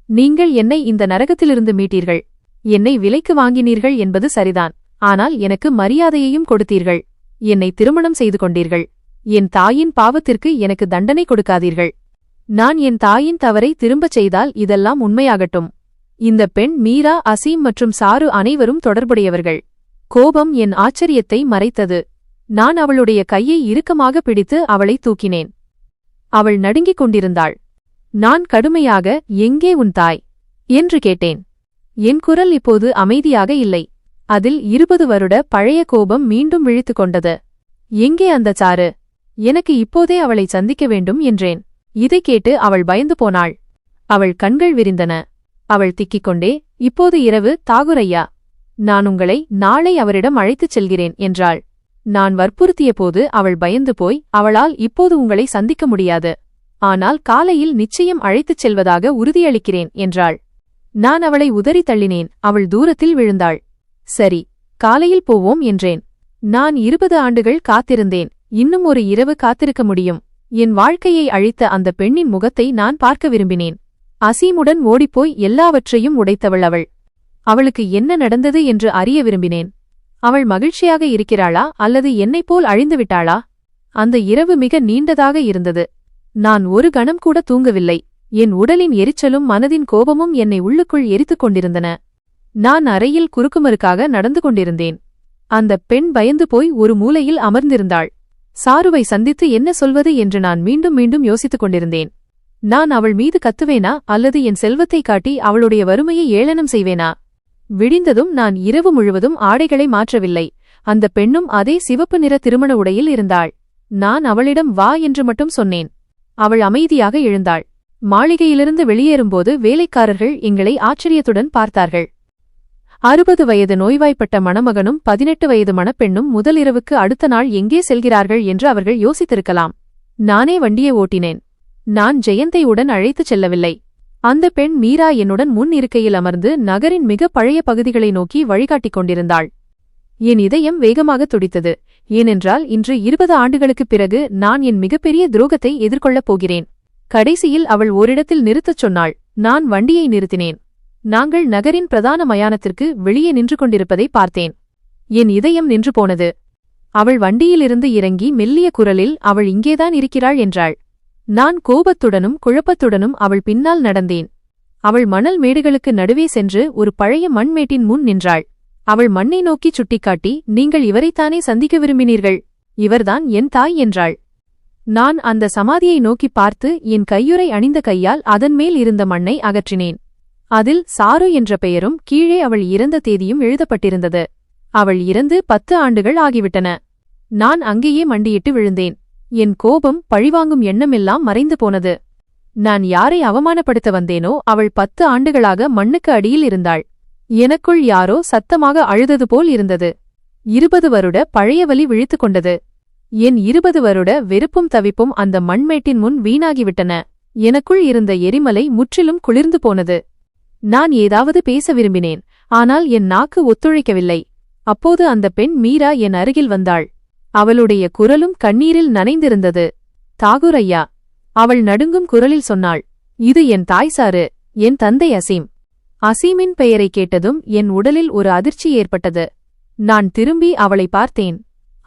நீங்கள் என்னை இந்த நரகத்திலிருந்து மீட்டீர்கள். என்னை விலைக்கு வாங்கினீர்கள் என்பது சரிதான். ஆனால் எனக்கு மரியாதையையும் கொடுத்தீர்கள். என்னை திருமணம் செய்து கொண்டீர்கள். என் தாயின் பாவத்திற்கு எனக்கு தண்டனை கொடுக்காதீர்கள். நான் என் தாயின் தவறை திரும்பச் செய்தால் இதெல்லாம் உண்மையாகட்டும். இந்த பெண் மீரா, அசீம் மற்றும் சாரு அனைவரும் தொடர்புடையவர்கள். கோபம் என் ஆச்சரியத்தை மறைத்தது. நான் அவளுடைய கையை இறுக்கமாக பிடித்து அவளை தூக்கினேன். அவள் நடுங்கிக் கொண்டிருந்தாள். நான் கடுமையாக, எங்கே உன் தாய் என்று கேட்டேன். என் குரல் இப்போது அமைதியாக இல்லை. அதில் 20 வருட பழைய கோபம் மீண்டும் விழித்துக் கொண்டது. எங்கே அந்த சாரு? எனக்கு இப்போதே அவளை சந்திக்க வேண்டும் என்றேன். இதைக் கேட்டு அவள் பயந்து போனாள். அவள் கண்கள் விரிந்தன. அவள் திக்கிக் கொண்டே, இப்போது இரவு தாகூரையா, நான் உங்களை நாளை அவரிடம் அழைத்துச் செல்கிறேன் என்றாள். நான் வற்புறுத்தியபோது அவள் பயந்து போய், அவளால் இப்போது உங்களை சந்திக்க முடியாது, ஆனால் காலையில் நிச்சயம் அழைத்துச் செல்வதாக உறுதியளிக்கிறேன் என்றாள். நான் அவளை உதறி தள்ளினேன். அவள் தூரத்தில் விழுந்தாள். சரி, காலையில் போவோம் என்றேன். நான் 20 ஆண்டுகள் காத்திருந்தேன். இன்னும் ஒரு இரவு காத்திருக்க முடியும். என் வாழ்க்கையை அழித்த அந்த பெண்ணின் முகத்தை நான் பார்க்க விரும்பினேன். அசீமுடன் ஓடிப்போய் எல்லாவற்றையும் உடைத்தவள் அவள். அவளுக்கு என்ன நடந்தது என்று அறிய விரும்பினேன். அவள் மகிழ்ச்சியாக இருக்கிறாளா அல்லது என்னைப்போல் அழிந்துவிட்டாளா? அந்த இரவு மிக நீண்டதாக இருந்தது. நான் ஒரு கணம் கூட தூங்கவில்லை. என் உடலின் எரிச்சலும் மனதின் கோபமும் என்னை உள்ளுக்குள் எரித்துக் கொண்டிருந்தன. நான் அறையில் குறுக்குமறுக்காக நடந்து கொண்டிருந்தேன். அந்த பெண் பயந்து போய் ஒரு மூலையில் அமர்ந்திருந்தாள். சாருவை சந்தித்து என்ன சொல்வது என்று நான் மீண்டும் மீண்டும் யோசித்துக் கொண்டிருந்தேன். நான் அவள் மீது கத்துவேனா அல்லது என் செல்வத்தை காட்டி அவளுடைய வறுமையை ஏளனம் செய்வேனா? விடிந்ததும் நான் இரவு முழுவதும் ஆடைகளை மாற்றவில்லை. அந்த பெண்ணும் அதே சிவப்பு நிற திருமண உடையில் இருந்தாள். நான் அவளிடம் வா என்று மட்டும் சொன்னேன். அவள் அமைதியாக எழுந்தாள். மாளிகையிலிருந்து வெளியேறும்போது வேலைக்காரர்கள் எங்களை ஆச்சரியத்துடன் பார்த்தார்கள். 60 வயது நோய்வாய்ப்பட்ட மணமகனும் 18 வயது மணப்பெண்ணும் முதலிரவுக்கு அடுத்த நாள் எங்கே செல்கிறார்கள் என்று அவர்கள் யோசித்திருக்கலாம். நானே வண்டியை ஓட்டினேன். நான் ஜெயந்தை உடன் அழைத்துச் செல்லவில்லை. அந்த பெண் மீரா என்னுடன் முன் இருக்கையில் அமர்ந்து நகரின் மிக பழைய பகுதிகளை நோக்கி வழிகாட்டிக் கொண்டிருந்தாள். என் இதயம் வேகமாக துடித்தது. ஏனென்றால் இன்று 20 ஆண்டுகளுக்குப் பிறகு நான் என் மிகப்பெரிய துரோகத்தை எதிர்கொள்ளப் போகிறேன். கடைசியில் அவள் ஓரிடத்தில் நிறுத்தச் சொன்னாள். நான் வண்டியை நிறுத்தினேன். நாங்கள் நகரின் பிரதான மயானத்திற்கு வெளியே நின்று கொண்டிருப்பதை பார்த்தேன். என் இதயம் நின்று போனது. அவள் வண்டியிலிருந்து இறங்கி மெல்லிய குரலில் அவள் இங்கேதான் இருக்கிறாள் என்றாள். நான் கோபத்துடனும் குழப்பத்துடனும் அவள் பின்னால் நடந்தேன். அவள் மணல் மேடுகளுக்கு நடுவே சென்று ஒரு பழைய மண்மேட்டின் முன் நின்றாள். அவள் மண்ணை நோக்கிச் சுட்டிக்காட்டி, நீங்கள் இவரைத்தானே சந்திக்க விரும்பினீர்கள், இவர்தான் என் தாய் என்றாள். நான் அந்த சமாதியை நோக்கிப் பார்த்து என் கையுறை அணிந்த கையால் அதன்மேல் இருந்த மண்ணை அகற்றினேன். அதில் சாரு என்ற பெயரும் கீழே அவள் இறந்த தேதியும் எழுதப்பட்டிருந்தது. அவள் இறந்து 10 ஆண்டுகள் ஆகிவிட்டன. நான் அங்கேயே மண்டியிட்டு விழுந்தேன். என் கோபம், பழிவாங்கும் எண்ணமெல்லாம் மறைந்து போனது. நான் யாரை அவமானப்படுத்த வந்தேனோ அவள் 10 ஆண்டுகளாக மண்ணுக்கு அடியில் இருந்தாள். எனக்குள் யாரோ சத்தமாக அழுதது போல் இருந்தது. 20 வருட பழைய வலி விழித்துக் கொண்டது. என் 20 வருட வெறுப்பும் தவிப்பும் அந்த மண்மேட்டின் முன் வீணாகிவிட்டன. எனக்குள் இருந்த எரிமலை முற்றிலும் குளிர்ந்து போனது. நான் ஏதாவது பேச விரும்பினேன். ஆனால் என் நாக்கு ஒத்துழைக்கவில்லை. அப்போது அந்த பெண் மீரா என் அருகில் வந்தாள். அவளுடைய குரலும் கண்ணீரில் நனைந்திருந்தது. தாகூரையா, அவள் நடுங்கும் குரலில் சொன்னாள். இது என் தாய் சாரு, என் தந்தை அசீம். அசீமின் பெயரை கேட்டதும் என் உடலில் ஒரு அதிர்ச்சி ஏற்பட்டது. நான் திரும்பி அவளை பார்த்தேன்.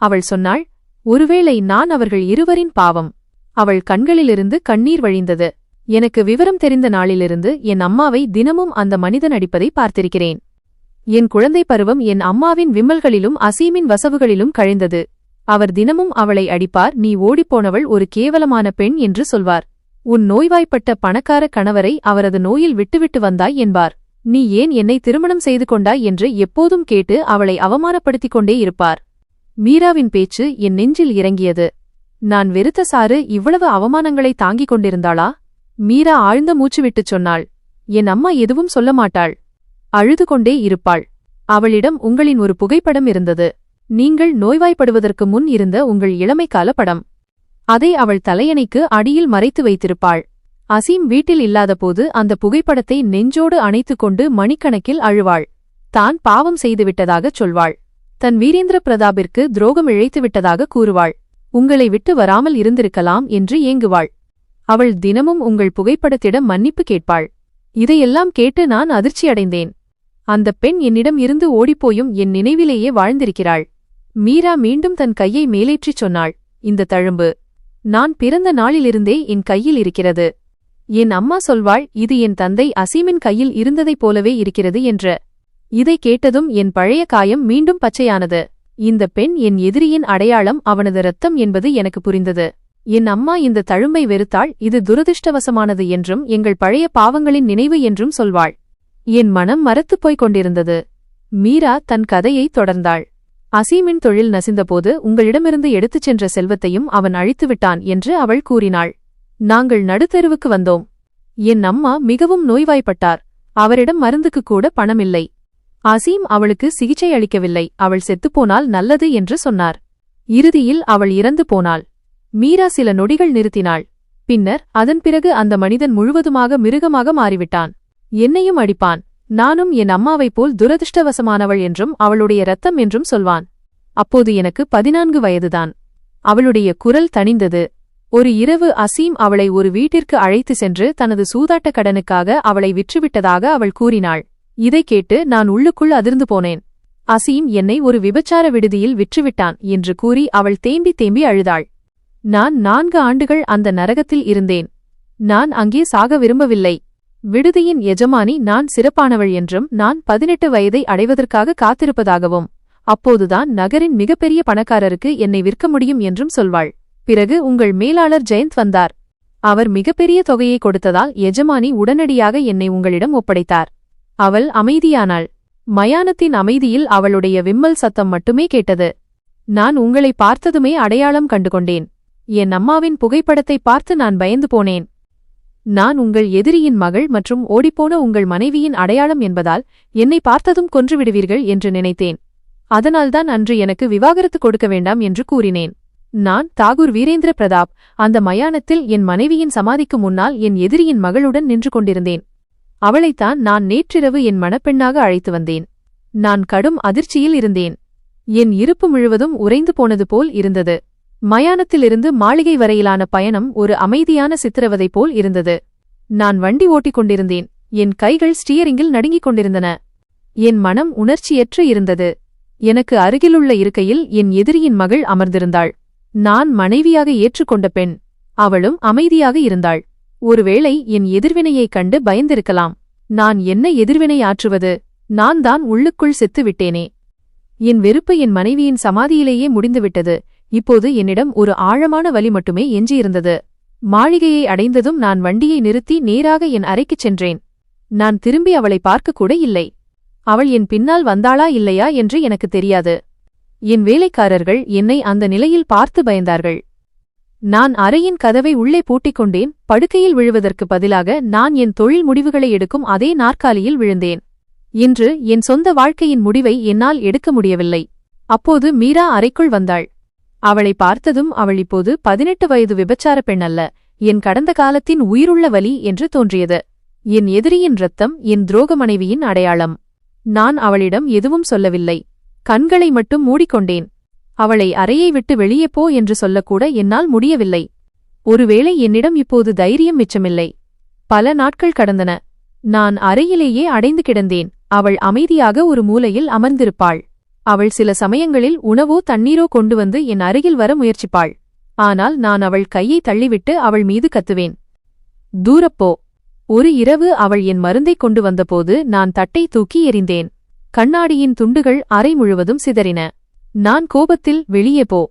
அவள் சொன்னாள், ஒருவேளை நான் அவர்கள் இருவரின் பாவம். அவள் கண்களிலிருந்து கண்ணீர் வழிந்தது. எனக்கு விவரம் தெரிந்த நாளிலிருந்து என் அம்மாவை தினமும் அந்த மனிதன் அடிப்பதை பார்த்திருக்கிறேன். என் குழந்தை பருவம் என் அம்மாவின் விம்மல்களிலும் அசீமின் வசவுகளிலும் கழிந்தது. அவர் தினமும் அவளை அடிப்பார். நீ ஓடிப்போனவள் ஒரு கேவலமான பெண் என்று சொல்வார். உன் நோய்வாய்ப்பட்ட பணக்கார கணவரை அவரது நோயில் விட்டுவிட்டு வந்தாய் என்பார். நீ ஏன் என்னை திருமணம் செய்து கொண்டாய் என்று எப்போதும் கேட்டு அவளை அவமானப்படுத்திக் கொண்டே இருப்பார். மீராவின் பேச்சு என் நெஞ்சில் இறங்கியது. நான் வெறுத்த சாரு இவ்வளவு அவமானங்களை தாங்கிக் கொண்டிருந்தாளா? மீரா ஆழ்ந்த மூச்சு விட்டுச் சொன்னாள். என் அம்மா எதுவும் சொல்ல மாட்டாள். அழுது கொண்டே இருப்பாள். அவளிடம் உங்களின் ஒரு புகைப்படம் இருந்தது. நீங்கள் நோய்வாய்ப்படுவதற்கு முன் இருந்த உங்கள் இளமைக்கால படம். அதை அவள் தலையணைக்கு அடியில் மறைத்து வைத்திருப்பாள். அசீம் வீட்டில் இல்லாதபோது அந்த புகைப்படத்தை நெஞ்சோடு அணைத்துக்கொண்டு மணிக்கணக்கில் அழுவாள். தான் பாவம் செய்துவிட்டதாகச் சொல்வாள். தன் வீரேந்திர பிரதாபிற்கு துரோகம் இழைத்துவிட்டதாக கூறுவாள். உங்களை விட்டு வராமல் இருந்திருக்கலாம் என்று ஏங்குவாள். அவள் தினமும் உங்கள் புகைப்படத்திடம் மன்னிப்பு கேட்பாள். இதையெல்லாம் கேட்டு நான் அதிர்ச்சியடைந்தேன். அந்த பெண் என்னிடம் இருந்து ஓடிப்போயும் என் நினைவிலேயே வாழ்ந்திருக்கிறாள். மீரா மீண்டும் தன் கையை மேலேற்றிச் சொன்னாள். இந்த தழும்பு நான் பிறந்த நாளிலிருந்தே என் கையில் இருக்கிறது. என் அம்மா சொல்வாள், இது என் தந்தை அசீமின் கையில் இருந்ததைப் போலவே இருக்கிறது என்று. இதை கேட்டதும் என் பழைய காயம் மீண்டும் பச்சையானது. இந்த பெண் என் எதிரியின் அடையாளம், அவனது இரத்தம் என்பது எனக்கு புரிந்தது. என் அம்மா இந்த தழும்பை வெறுத்தாள், இது துரதிருஷ்டவசமானது என்றும் எங்கள் பழைய பாவங்களின் நினைவு என்றும் சொல்வாள். என் மனம் மரத்துப்போய்க் கொண்டிருந்தது. மீரா தன் கதையை தொடர்ந்தாள். அசீமின் தொழில் நசிந்தபோது உங்களிடமிருந்து எடுத்துச் சென்ற செல்வத்தையும் அவன் அழித்துவிட்டான் என்று அவள் கூறினாள். நாங்கள் நடுத்தெருவுக்கு வந்தோம். என் அம்மா மிகவும் நோய்வாய்ப்பட்டார். அவரிடம் மருந்துக்கு கூட பணமில்லை. அசீம் அவளுக்கு சிகிச்சை அளிக்கவில்லை. அவள் செத்துப்போனால் நல்லது என்று சொன்னார். இறுதியில் அவள் இறந்து போனாள். மீரா சில நொடிகள் நிறுத்தினாள். பின்னர் அதன் பிறகு அந்த மனிதன் முழுவதுமாக மிருகமாக மாறிவிட்டான். என்னையும் அடிப்பான். நானும் என் அம்மாவைப் போல் துரதிருஷ்டவசமானவள் என்றும் அவளுடைய இரத்தம் என்றும் சொல்வான். அப்போது எனக்கு 14 வயதுதான். அவளுடைய குரல் தணிந்தது. ஒரு இரவு அசீம் அவளை ஒரு வீட்டிற்கு அழைத்து சென்று தனது சூதாட்ட கடனுக்காக அவளை விற்றுவிட்டதாக அவள் கூறினாள். இதைக் கேட்டு நான் உள்ளுக்குள் அதிர்ந்து போனேன். அசீம் என்னை ஒரு விபச்சார விடுதியில் விற்றுவிட்டான் என்று கூறி அவள் தேம்பி தேம்பி அழுதாள். நான் 4 ஆண்டுகள் அந்த நரகத்தில் இருந்தேன். நான் அங்கே சாக விரும்பவில்லை. விடுதியின் எஜமானி நான் சிறப்பானவள் என்றும் நான் 18 வயதை அடைவதற்காக காத்திருப்பதாகவும் அப்போதுதான் நகரின் மிகப்பெரிய பணக்காரருக்கு என்னை விற்க முடியும் என்றும் சொல்வாள். பிறகு உங்கள் மேலாளர் ஜெயந்த் வந்தார். அவர் மிகப்பெரிய தொகையை கொடுத்ததால் எஜமானி உடனடியாக என்னை உங்களிடம் ஒப்படைத்தார். அவள் அமைதியானாள். மயானத்தின் அமைதியில் அவளுடைய விம்மல் சத்தம் மட்டுமே கேட்டது. நான் உங்களை பார்த்ததுமே அடையாளம் கண்டுகொண்டேன். என் அம்மாவின் புகைப்படத்தை பார்த்து நான் பயந்து போனேன். நான் உங்கள் எதிரியின் மகள் மற்றும் ஓடிப்போன உங்கள் மனைவியின் அடையாளம் என்பதால் என்னை பார்த்ததும் கொன்றுவிடுவீர்கள் என்று நினைத்தேன். அதனால்தான் அன்று எனக்கு விவாகரத்து கொடுக்க வேண்டாம் என்று கூறினேன். நான் தாகூர் வீரேந்திர பிரதாப். அந்த மயானத்தில் என் மனைவியின் சமாதிக்கு முன்னால் என் எதிரியின் மகளுடன் நின்று கொண்டிருந்தேன். அவளைத்தான் நான் நேற்றிரவு என் மணப்பெண்ணாக அழைத்து வந்தேன். நான் கடும் அதிர்ச்சியில் இருந்தேன். என் இருப்பு முழுவதும் உறைந்து போனது போல் இருந்தது. மயானத்திலிருந்து மாளிகை வரையிலான பயணம் ஒரு அமைதியான சித்திரவதை போல் இருந்தது. நான் வண்டி ஓட்டிக் கொண்டிருந்தேன். என் கைகள் ஸ்டியரிங்கில் நடுங்கிக் கொண்டிருந்தன. என் மனம் உணர்ச்சியற்று இருந்தது. எனக்கு அருகிலுள்ள இருக்கையில் என் எதிரியின் மகள் அமர்ந்திருந்தாள். நான் மனைவியாக ஏற்றுக்கொண்ட பெண். அவளும் அமைதியாக இருந்தாள். ஒருவேளை என் எதிர்வினையைக் கண்டு பயந்திருக்கலாம். நான் என்ன எதிர்வினை ஆற்றுவது? நான் தான் உள்ளுக்குள் செத்துவிட்டேனே. என் வெறுப்பு என் மனைவியின் சமாதியிலேயே முடிந்துவிட்டது. இப்போது என்னிடம் ஒரு ஆழமான வலி மட்டுமே எஞ்சியிருந்தது. மாளிகையை அடைந்ததும் நான் வண்டியை நிறுத்தி நேராக என் அறைக்குச் சென்றேன். நான் திரும்பி அவளை பார்க்கக்கூட இல்லை. அவள் என் பின்னால் வந்தாளா இல்லையா என்று எனக்கு தெரியாது. என் வேலைக்காரர்கள் என்னை அந்த நிலையில் பார்த்து பயந்தார்கள். நான் அறையின் கதவை உள்ளே பூட்டிக் கொண்டேன். படுக்கையில் விழுவதற்கு பதிலாக நான் என் தொழில் முடிவுகளை எடுக்கும் அதே நாற்காலியில் விழுந்தேன். இன்று என் சொந்த வாழ்க்கையின் முடிவை என்னால் எடுக்க முடியவில்லை. அப்போது மீரா அறைக்குள் வந்தாள். அவளை பார்த்ததும் அவள் இப்போது 18 வயது விபச்சார பெண் அல்ல, என் கடந்த காலத்தின் உயிருள்ள வலி என்று தோன்றியது. என் எதிரியின் இரத்தம், என் துரோக மனைவியின் அடையாளம். நான் அவளிடம் எதுவும் சொல்லவில்லை. கண்களை மட்டும் மூடிக்கொண்டேன். அவளை அறையை விட்டு வெளியே போ என்று சொல்லக்கூட என்னால் முடியவில்லை. ஒருவேளை என்னிடம் இப்போது தைரியம் மிச்சமில்லை. பல நாட்கள் கடந்தன. நான் அறையிலேயே அடைந்து கிடந்தேன். அவள் அமைதியாக ஒரு மூலையில் அமர்ந்திருப்பாள். அவள் சில சமயங்களில் உணவோ தண்ணீரோ கொண்டு வந்து என் அருகில் வர முயற்சிப்பாள். ஆனால் நான் அவள் கையை தள்ளிவிட்டு அவள் மீது கத்துவேன். தூரப்போ. ஒரு இரவு அவள் என் மருந்தைக் கொண்டு வந்தபோது நான் தட்டை தூக்கி எறிந்தேன். கண்ணாடியின் துண்டுகள் அறை முழுவதும் சிதறின. நான் கோபத்தில் வெளியே போ.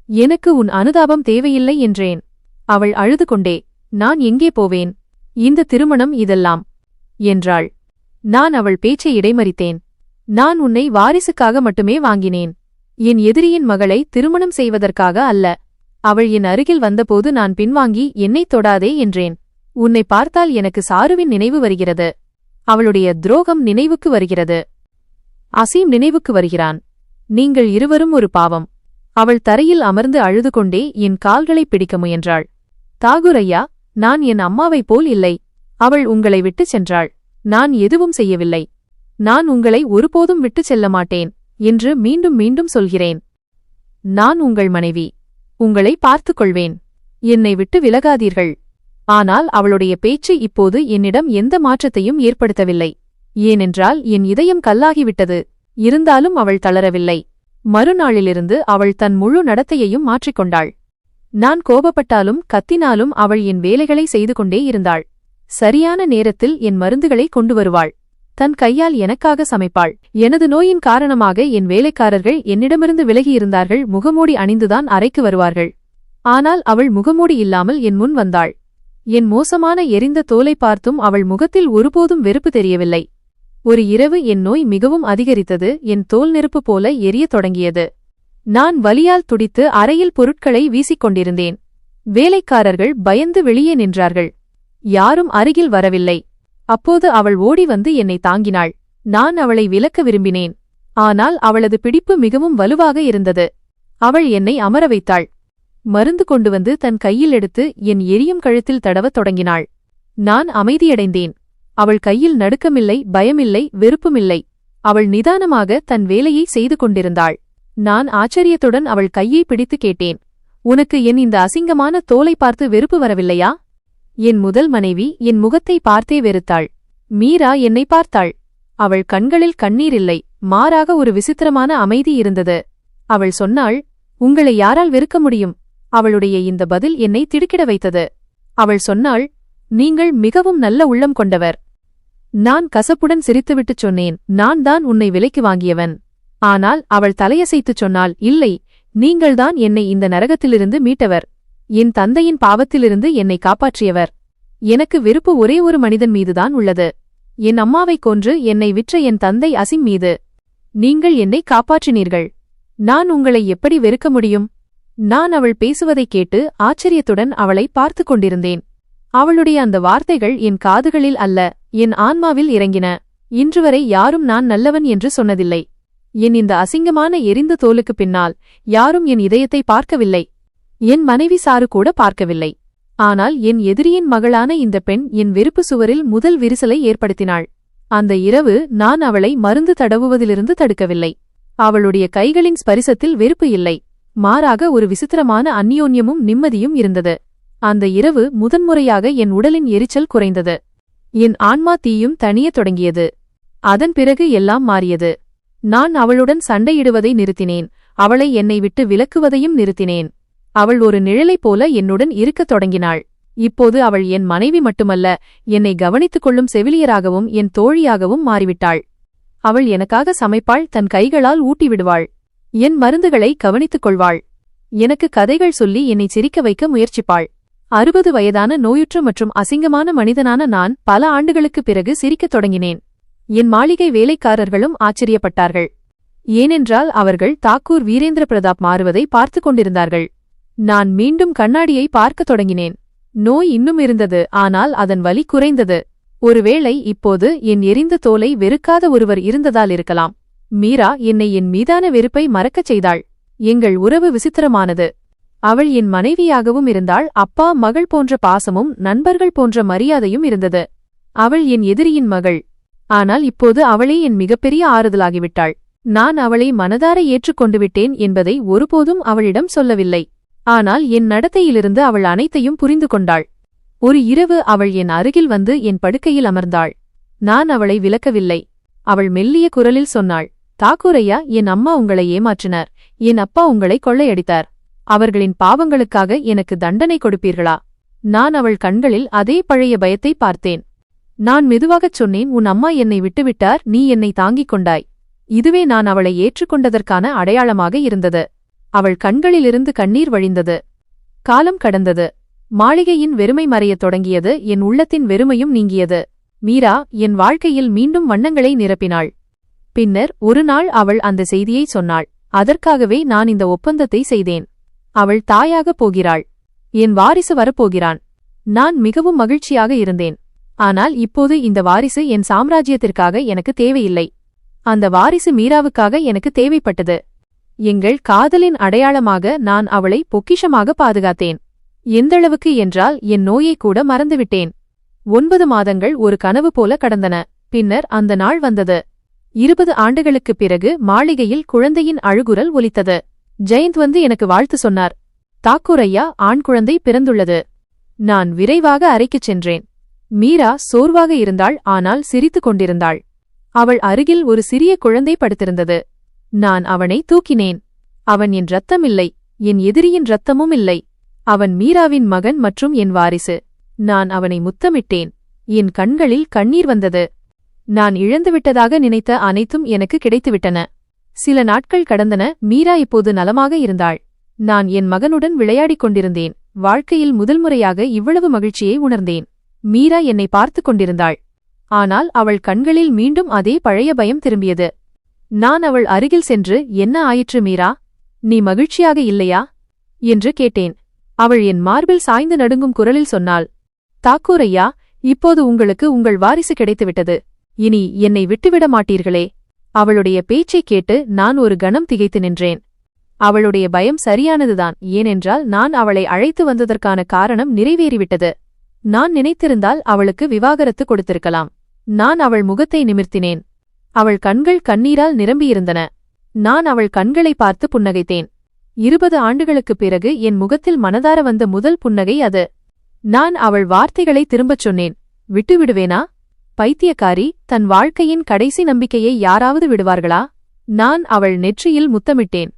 எனக்கு உன் அனுதாபம் தேவையில்லை என்றேன். அவள் அழுது கொண்டே, நான் எங்கே போவேன்? இந்த திருமணம் இதெல்லாம் என்றாள். நான் அவள் பேச்சை இடைமறித்தேன். நான் உன்னை வாரிசுக்காக மட்டுமே வாங்கினேன். என் எதிரியின் மகளை திருமணம் செய்வதற்காக அல்ல. அவள் என் அருகில் வந்தபோது நான் பின்வாங்கி என்னைத் தொடாதே என்றேன். உன்னை பார்த்தால் எனக்கு சாருவின் நினைவு வருகிறது. அவளுடைய துரோகம் நினைவுக்கு வருகிறது. அசீம் நினைவுக்கு வருகிறான். நீங்கள் இருவரும் ஒரு பாவம். அவள் தரையில் அமர்ந்து அழுது கொண்டே என் கால்களைப் பிடிக்க முயன்றாள். தாகூர் ஐயா, நான் என் அம்மாவைப் போல் இல்லை. அவள் உங்களை விட்டுச் சென்றாள். நான் எதுவும் செய்யவில்லை. நான் உங்களை ஒருபோதும் விட்டுச் செல்ல மாட்டேன் என்று மீண்டும் மீண்டும் சொல்கிறேன். நான் உங்கள் மனைவி. உங்களை பார்த்துக் கொள்வேன். என்னை விட்டு விலகாதீர்கள். ஆனால் அவளுடைய பேச்சு இப்போது என்னிடம் எந்த மாற்றத்தையும் ஏற்படுத்தவில்லை. ஏனென்றால் என் இதயம் கல்லாகிவிட்டது. இருந்தாலும் அவள் தளரவில்லை. மறுநாளிலிருந்து அவள் தன் முழு நடத்தையையும் மாற்றிக்கொண்டாள். நான் கோபப்பட்டாலும் கத்தினாலும் அவள் என் வேலைகளை செய்து கொண்டே இருந்தாள். சரியான நேரத்தில் என் மருந்துகளை கொண்டு வருவாள். தன் கையால் எனக்காக சமைப்பாள். எனது நோயின் காரணமாக என் வேலைக்காரர்கள் என்னிடமிருந்து விலகியிருந்தார்கள். முகமூடி அணிந்துதான் அறைக்கு வருவார்கள். ஆனால் அவள் முகமூடி இல்லாமல் என் முன் வந்தாள். என் மோசமான எரிந்த தோலை பார்த்தும் அவள் முகத்தில் ஒருபோதும் வெறுப்பு தெரியவில்லை. ஒரு இரவு என் நோய் மிகவும் அதிகரித்தது. என் தோல் நெருப்பு போல எரியத் தொடங்கியது. நான் வலியால் துடித்து அறையில் பொருட்களை வீசிக்கொண்டிருந்தேன். வேலைக்காரர்கள் பயந்து வெளியே நின்றார்கள். யாரும் அருகில் வரவில்லை. அப்போது அவள் ஓடி வந்து என்னை தாங்கினாள். நான் அவளை விலக்க விரும்பினேன். ஆனால் அவளது பிடிப்பு மிகவும் வலுவாக இருந்தது. அவள் என்னை அமர வைத்தாள். மருந்து கொண்டு வந்து தன் கையில் எடுத்து என் எரியும் கழுத்தில் தடவத் தொடங்கினாள். நான் அமைதியடைந்தேன். அவள் கையில் நடுக்கமில்லை, பயமில்லை, வெறுப்புமில்லை. அவள் நிதானமாக தன் வேலையை செய்து கொண்டிருந்தாள். நான் ஆச்சரியத்துடன் அவள் கையை பிடித்து கேட்டேன், உனக்கு என் இந்த அசிங்கமான தோலை பார்த்து வெறுப்பு வரவில்லையா? என் முதல் மனைவி என் முகத்தை பார்த்தே வெறுத்தாள். மீரா என்னை பார்த்தாள். அவள் கண்களில் கண்ணீர் இல்லை, மாறாக ஒரு விசித்திரமான அமைதி இருந்தது. அவள் சொன்னாள், உங்களை யாரால் வெறுக்க முடியும்? அவளுடைய இந்த பதில் என்னை திடுக்கிட வைத்தது. அவள் சொன்னாள், நீங்கள் மிகவும் நல்ல உள்ளம் கொண்டவர். நான் கசப்புடன் சிரித்துவிட்டுச் சொன்னேன், நான் தான் உன்னை விலைக்கு வாங்கியவன். ஆனால் அவள் தலையசைத்துச் சொன்னாள், இல்லை, நீங்கள்தான் என்னை இந்த நரகத்திலிருந்து மீட்டவர். என் தந்தையின் பாவத்திலிருந்து என்னை காப்பாற்றியவர். எனக்கு வெறுப்பு ஒரே ஒரு மனிதன் மீதுதான் உள்ளது. என் அம்மாவைக் கொன்று என்னை விற்ற என் தந்தை அசிம் மீது. நீங்கள் என்னை காப்பாற்றினீர்கள். நான் உங்களை எப்படி வெறுக்க முடியும்? நான் அவள் பேசுவதைக் கேட்டு ஆச்சரியத்துடன் அவளை பார்த்து கொண்டிருந்தேன். அவளுடைய அந்த வார்த்தைகள் என் காதுகளில் அல்ல, என் ஆன்மாவில் இறங்கின. இன்றுவரை யாரும் நான் நல்லவன் என்று சொன்னதில்லை. என் இந்த அசிங்கமான எரிந்த தோலுக்கு பின்னால் யாரும் என் இதயத்தை பார்க்கவில்லை. என் மனைவி சாரு கூட பார்க்கவில்லை. ஆனால் என் எதிரியின் மகளான இந்த பெண் என் வெறுப்பு சுவரில் முதல் விரிசலை ஏற்படுத்தினாள். அந்த இரவு நான் அவளை மருந்து தடவுவதிலிருந்து தடுக்கவில்லை. அவளுடைய கைகளின் ஸ்பரிசத்தில் வெறுப்பு இல்லை, மாறாக ஒரு விசித்திரமான அந்யோன்யமும் நிம்மதியும் இருந்தது. அந்த இரவு முதன்முறையாக என் உடலின் எரிச்சல் குறைந்தது. என் ஆன்மா தீயும் தணியத் தொடங்கியது. அதன் பிறகு எல்லாம் மாறியது. நான் அவளுடன் சண்டையிடுவதை நிறுத்தினேன். அவளை என்னை விட்டு விலக்குவதையும் நிறுத்தினேன். அவள் ஒரு நிழலைப் போல என்னுடன் இருக்கத் தொடங்கினாள். இப்போது அவள் என் மனைவி மட்டுமல்ல, என்னை கவனித்துக் கொள்ளும் செவிலியராகவும் என் தோழியாகவும் மாறிவிட்டாள். அவள் எனக்காக சமைப்பாள், தன் கைகளால் ஊட்டிவிடுவாள். என் மருந்துகளை கவனித்துக் கொள்வாள். எனக்கு கதைகள் சொல்லி என்னை சிரிக்க வைக்க முயற்சிப்பாள். 60 வயதான நோயுற்ற மற்றும் அசிங்கமான மனிதனான நான் பல ஆண்டுகளுக்குப் பிறகு சிரிக்கத் தொடங்கினேன். என் மாளிகை வேலைக்காரர்களும் ஆச்சரியப்பட்டார்கள். ஏனென்றால் அவர்கள் தாக்கூர் வீரேந்திர பிரதாப் மாறுவதை பார்த்துக் கொண்டிருந்தார்கள். நான் மீண்டும் கண்ணாடியை பார்க்கத் தொடங்கினேன். நோய் இன்னும் இருந்தது, ஆனால் அதன் வலி குறைந்தது. ஒருவேளை இப்போது என் எரிந்த தோலை வெறுக்காத ஒருவர் இருந்ததால் இருக்கலாம். மீரா என்னை என் மீதான வெறுப்பை மறக்கச் செய்தாள். எங்கள் உறவு விசித்திரமானது. அவள் என் மனைவியாகவும் இருந்தாள். அப்பா மகள் போன்ற பாசமும் நண்பர்கள் போன்ற மரியாதையும் இருந்தது. அவள் என் எதிரியின் மகள். ஆனால் இப்போது அவளே என் மிகப்பெரிய ஆறுதலாகிவிட்டாள். நான் அவளை மனதார ஏற்றுக்கொண்டு விட்டேன் என்பதை ஒருபோதும் அவளிடம் சொல்லவில்லை. ஆனால் என் நடத்தையிலிருந்து அவள் அனைத்தையும் புரிந்து கொண்டாள். ஒரு இரவு அவள் என் அருகில் வந்து என் படுக்கையில் அமர்ந்தாள். நான் அவளை விலக்கவில்லை. அவள் மெல்லிய குரலில் சொன்னாள், தாக்கூரையா, என் அம்மா உங்களை ஏமாற்றினார். என் அப்பா உங்களை கொள்ளையடித்தார். அவர்களின் பாவங்களுக்காக எனக்கு தண்டனை கொடுப்பீர்களா? நான் அவள் கண்களில் அதே பழைய பயத்தை பார்த்தேன். நான் மெதுவாகச் சொன்னேன், உன் அம்மா என்னை விட்டுவிட்டார், நீ என்னை தாங்கிக் கொண்டாய். இதுவே நான் அவளை ஏற்றுக்கொண்டதற்கான அடையாளமாக இருந்தது. அவள் கண்களிலிருந்து கண்ணீர் வழிந்தது. காலம் கடந்தது. மாளிகையின் வெறுமை மறையத் தொடங்கியது. என் உள்ளத்தின் வெறுமையும் நீங்கியது. மீரா என் வாழ்க்கையில் மீண்டும் வண்ணங்களை நிரப்பினாள். பின்னர் ஒரு நாள் அவள் அந்த செய்தியை சொன்னாள். அதற்காகவே நான் இந்த ஒப்பந்தத்தை செய்தேன். அவள் தாயாகப் போகிறாள். என் வாரிசு வரப்போகிறான். நான் மிகவும் மகிழ்ச்சியாக இருந்தேன். ஆனால் இப்போது இந்த வாரிசு என் சாம்ராஜ்யத்திற்காக எனக்கு தேவையில்லை. அந்த வாரிசு மீராவுக்காக எனக்கு தேவைப்பட்டது. எங்கள் காதலின் அடையாளமாக நான் அவளை பொக்கிஷமாக பாதுகாத்தேன். எந்தளவுக்கு என்றால் என் நோயை கூட மறந்துவிட்டேன். 9 மாதங்கள் ஒரு கனவு போல கடந்தன. பின்னர் அந்த நாள் வந்தது. 20 ஆண்டுகளுக்குப் பிறகு மாளிகையில் குழந்தையின் அழுகுரல் ஒலித்தது. ஜெயந்த் வந்து எனக்கு வாழ்த்து சொன்னார். தாக்கூரையா, ஆண் குழந்தை பிறந்துள்ளது. நான் விரைவாக அறைக்குச் சென்றேன். மீரா சோர்வாக இருந்தாள், ஆனால் சிரித்துக் கொண்டிருந்தாள். அவள் அருகில் ஒரு சிறிய குழந்தை படுத்திருந்தது. நான் அவனை தூக்கினேன். அவன் என் இரத்தமில்லை, என் எதிரியின் இரத்தமும் இல்லை. அவன் மீராவின் மகன் மற்றும் என் வாரிசு. நான் அவனை முத்தமிட்டேன். என் கண்களில் கண்ணீர் வந்தது. நான் இழந்துவிட்டதாக நினைத்த அனைத்தும் எனக்கு கிடைத்துவிட்டன. சில நாட்கள் கடந்தன. மீரா இப்போது நலமாக இருந்தாள். நான் என் மகனுடன் விளையாடிக் கொண்டிருந்தேன். வாழ்க்கையில் முதல்முறையாக இவ்வளவு மகிழ்ச்சியை உணர்ந்தேன். மீரா என்னை பார்த்து கொண்டிருந்தாள். ஆனால் அவள் கண்களில் மீண்டும் அதே பழைய பயம் திரும்பியது. நான் அவள் அருகில் சென்று, என்ன ஆயிற்று மீரா? நீ மகிழ்ச்சியாக இல்லையா என்று கேட்டேன். அவள் என் மார்பில் சாய்ந்து நடுங்கும் குரலில் சொன்னாள், தாக்கூர் ஐயா, இப்போது உங்களுக்கு உங்கள் வாரிசு கிடைத்துவிட்டது. இனி என்னை விட்டுவிட மாட்டீர்களே. அவளுடைய பேச்சைக் கேட்டு நான் ஒரு கணம் திகைத்து நின்றேன். அவளுடைய பயம் சரியானதுதான். ஏனென்றால் நான் அவளை அழைத்து வந்ததற்கான காரணம் நிறைவேறிவிட்டது. நான் நினைத்திருந்தால் அவளுக்கு விவாகரத்து கொடுத்திருக்கலாம். நான் அவள் முகத்தை நிமிர்த்தினேன். அவள் கண்கள் கண்ணீரால் நிரம்பியிருந்தன. நான் அவள் கண்களை பார்த்து புன்னகைத்தேன். 20 ஆண்டுகளுக்குப் பிறகு என் முகத்தில் மனதார வந்த முதல் புன்னகை அது. நான் அவள் வார்த்தைகளை திரும்பச் சொன்னேன். விட்டுவிடுவேனா? பைத்தியக்காரி, தன் வாழ்க்கையின் கடைசி நம்பிக்கையை யாராவது விடுவார்களா? நான் அவள் நெற்றியில் முத்தமிட்டேன்.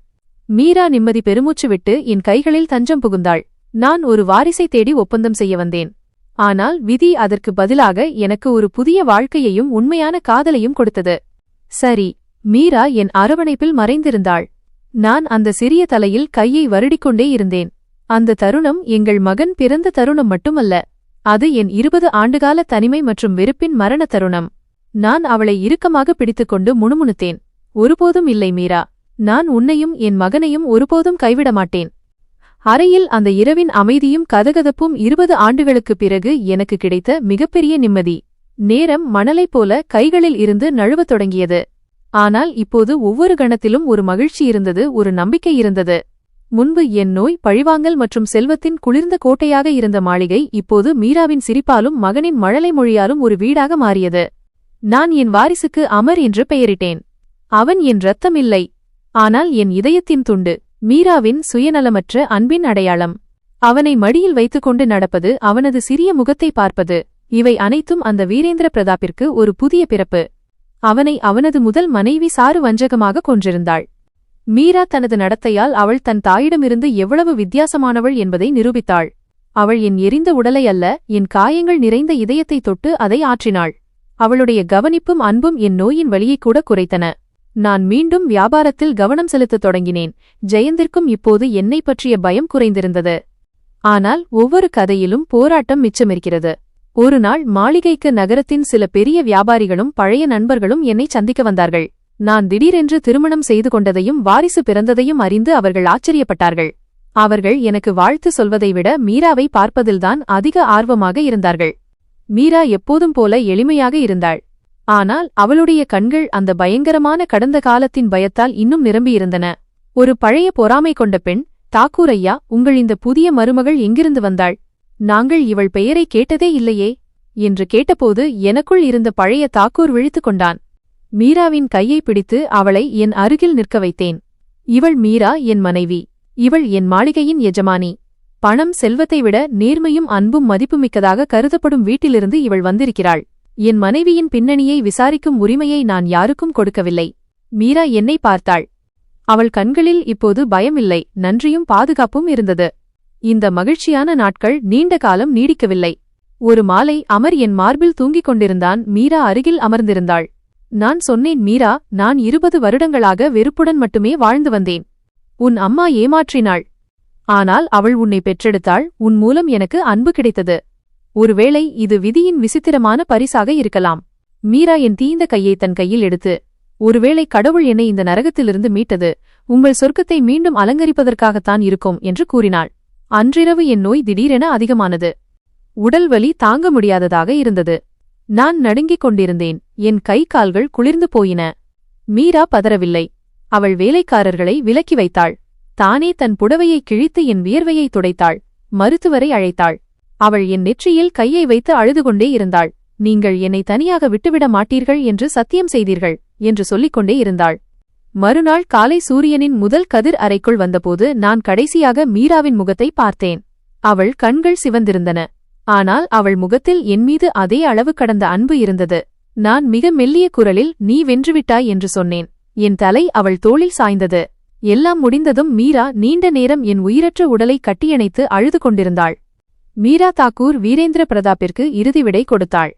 மீரா நிம்மதி பெருமூச்சு விட்டு என் கைகளில் தஞ்சம் புகுந்தாள். நான் ஒரு வாரிசை தேடி ஒப்பந்தம் செய்ய வந்தேன். ஆனால் விதி அதற்கு பதிலாக எனக்கு ஒரு புதிய வாழ்க்கையையும் உண்மையான காதலையும் கொடுத்தது. சரி, மீரா என் அரவணைப்பில் மறைந்திருந்தாள். நான் அந்த சிறிய தலையில் கையை வருடிக்கொண்டே இருந்தேன். அந்த தருணம் எங்கள் மகன் பிறந்த தருணம் மட்டுமல்ல, அது என் 20 ஆண்டுகால தனிமை மற்றும் வெறுப்பின் மரண தருணம். நான் அவளை இறுக்கமாக பிடித்துக்கொண்டு முணுமுணுத்தேன். ஒருபோதும் இல்லை மீரா, நான் உன்னையும் என் மகனையும் ஒருபோதும் கைவிட மாட்டேன். அறையில் அந்த இரவின் அமைதியும் கதகதப்பும் 20 ஆண்டுகளுக்குப் பிறகு எனக்கு கிடைத்த மிகப்பெரிய நிம்மதி. நேரம் மணலைப் போல கைகளில் இருந்து நழுவத் தொடங்கியது. ஆனால் இப்போது ஒவ்வொரு கணத்திலும் ஒரு மகிழ்ச்சி இருந்தது, ஒரு நம்பிக்கை இருந்தது. முன்பு என் நோய், பழிவாங்கல் மற்றும் செல்வத்தின் குளிர்ந்த கோட்டையாக இருந்த மாளிகை இப்போது மீராவின் சிரிப்பாலும் மகனின் மழலை மொழியாலும் ஒரு வீடாக மாறியது. நான் என் வாரிசுக்கு அமர் என்று பெயரிட்டேன். அவன் என் இரத்தம் இல்லை, ஆனால் என் இதயத்தின் துண்டு. மீராவின் சுயநலமற்ற அன்பின் அடையாளம். அவனை மடியில் வைத்துக்கொண்டு நடப்பது, அவனது சிறிய முகத்தை பார்ப்பது, இவை அனைத்தும் அந்த வீரேந்திர பிரதாப்பிற்கு ஒரு புதிய பிறப்பு. அவனை அவனது முதல் மனைவி சாரு வஞ்சகமாக கொன்றிருந்தாள். மீரா தனது நடத்தையால் அவள் தன் தாயிடமிருந்து எவ்வளவு வித்தியாசமானவள் என்பதை நிரூபித்தாள். அவள் என் எரிந்த உடலை அல்ல, என் காயங்கள் நிறைந்த இதயத்தை தொட்டு அதை ஆற்றினாள். அவளுடைய கவனிப்பும் அன்பும் என் நோயின் வலியைக் கூட குறைத்தன. நான் மீண்டும் வியாபாரத்தில் கவனம் செலுத்தத் தொடங்கினேன். ஜெயந்திற்கும் இப்போது என்னை பற்றிய பயம் குறைந்திருந்தது. ஆனால் ஒவ்வொரு கதையிலும் போராட்டம் மிச்சமிருக்கிறது. ஒரு நாள் மாளிகைக்கு நகரத்தின் சில பெரிய வியாபாரிகளும் பழைய நண்பர்களும் என்னை சந்திக்க வந்தார்கள். நான் திடீரென்று திருமணம் செய்து கொண்டதையும் வாரிசு பிறந்ததையும் அறிந்து அவர்கள் ஆச்சரியப்பட்டார்கள். அவர்கள் எனக்கு வாழ்த்து சொல்வதை விட மீராவை பார்ப்பதில்தான் அதிக ஆர்வமாக இருந்தார்கள். மீரா எப்போதும் போல எளிமையாக இருந்தாள். ஆனால் அவளுடைய கண்கள் அந்த பயங்கரமான கடந்த காலத்தின் பயத்தால் இன்னும் நிரம்பியிருந்தன. ஒரு பழைய பொறாமை கொண்ட பெண், தாக்கூர் ஐயா, உங்கள் இந்த புதிய மருமகள் எங்கிருந்து வந்தாள்? நாங்கள் இவள் பெயரை கேட்டதே இல்லையே என்று கேட்டபோது எனக்குள் இருந்த பழைய தாக்கூர் விழித்துக் கொண்டான். மீராவின் கையை பிடித்து அவளை என் அருகில் நிற்க வைத்தேன். இவள் மீரா, என் மனைவி. இவள் என் மாளிகையின் எஜமானி. பணம், செல்வத்தை விட நேர்மையும் அன்பும் மதிப்புமிக்கதாக கருதப்படும் வீட்டிலிருந்து இவள் வந்திருக்கிறாள். என் மனைவியின் பின்னணியை விசாரிக்கும் உரிமையை நான் யாருக்கும் கொடுக்கவில்லை. மீரா என்னை பார்த்தாள். அவள் கண்களில் இப்போது பயமில்லை, நன்றியும் பாதுகாப்பும் இருந்தது. இந்த மகிழ்ச்சியான நாட்கள் நீண்ட காலம் நீடிக்கவில்லை. ஒரு மாலை அமர் என் மார்பில் தூங்கிக் கொண்டிருந்தான். மீரா அருகில் அமர்ந்திருந்தாள். நான் சொன்னேன், மீரா, நான் 20 வருடங்களாக வெறுப்புடன் மட்டுமே வாழ்ந்து வந்தேன். உன் அம்மா ஏமாற்றினாள். ஆனால் அவள் உன்னை பெற்றெடுத்தாள். உன் மூலம் எனக்கு அன்பு கிடைத்தது. ஒருவேளை இது விதியின் விசித்திரமான பரிசாக இருக்கலாம். மீரா என் தீந்த கையை தன் கையில் எடுத்து, ஒருவேளை கடவுள் என்னை இந்த நரகத்திலிருந்து மீட்டது உங்கள் சொர்க்கத்தை மீண்டும் அலங்கரிப்பதற்காகத்தான் இருக்கும் என்று கூறினாள். அன்றிரவு என் நோய் திடீரென அதிகமானது. உடல் வலி தாங்க முடியாததாக இருந்தது. நான் நடுங்கிக் கொண்டிருந்தேன். என் கை கால்கள் குளிர்ந்து போயின. மீரா பதறவில்லை. அவள் வேலைக்காரர்களை விலக்கி வைத்தாள். தானே தன் புடவையை கிழித்து என் வியர்வையை துடைத்தாள். மருத்துவரை அழைத்தாள். அவள் என் நெற்றியில் கையை வைத்து அழுதுகொண்டே இருந்தாள். நீங்கள் என்னை தனியாக விட்டுவிட மாட்டீர்கள் என்று சத்தியம் செய்தீர்கள் என்று சொல்லிக்கொண்டே இருந்தாள். மறுநாள் காலை சூரியனின் முதல் கதிர் அறைக்குள் வந்தபோது நான் கடைசியாக மீராவின் முகத்தை பார்த்தேன். அவள் கண்கள் சிவந்திருந்தன. ஆனால் அவள் முகத்தில் என்மீது அதே அளவு கடந்த அன்பு இருந்தது. நான் மிக மெல்லிய குரலில், நீ வென்றுவிட்டாய் என்று சொன்னேன். என் தலை அவள் தோளில் சாய்ந்தது. எல்லாம் முடிந்ததும் மீரா நீண்ட நேரம் என் உயிரற்ற உடலை கட்டியணைத்து அழுது கொண்டிருந்தாள். மீரா தாக்கூர் வீரேந்திர பிரதாப்பிற்கு இறுதி விடை கொடுத்தாள்.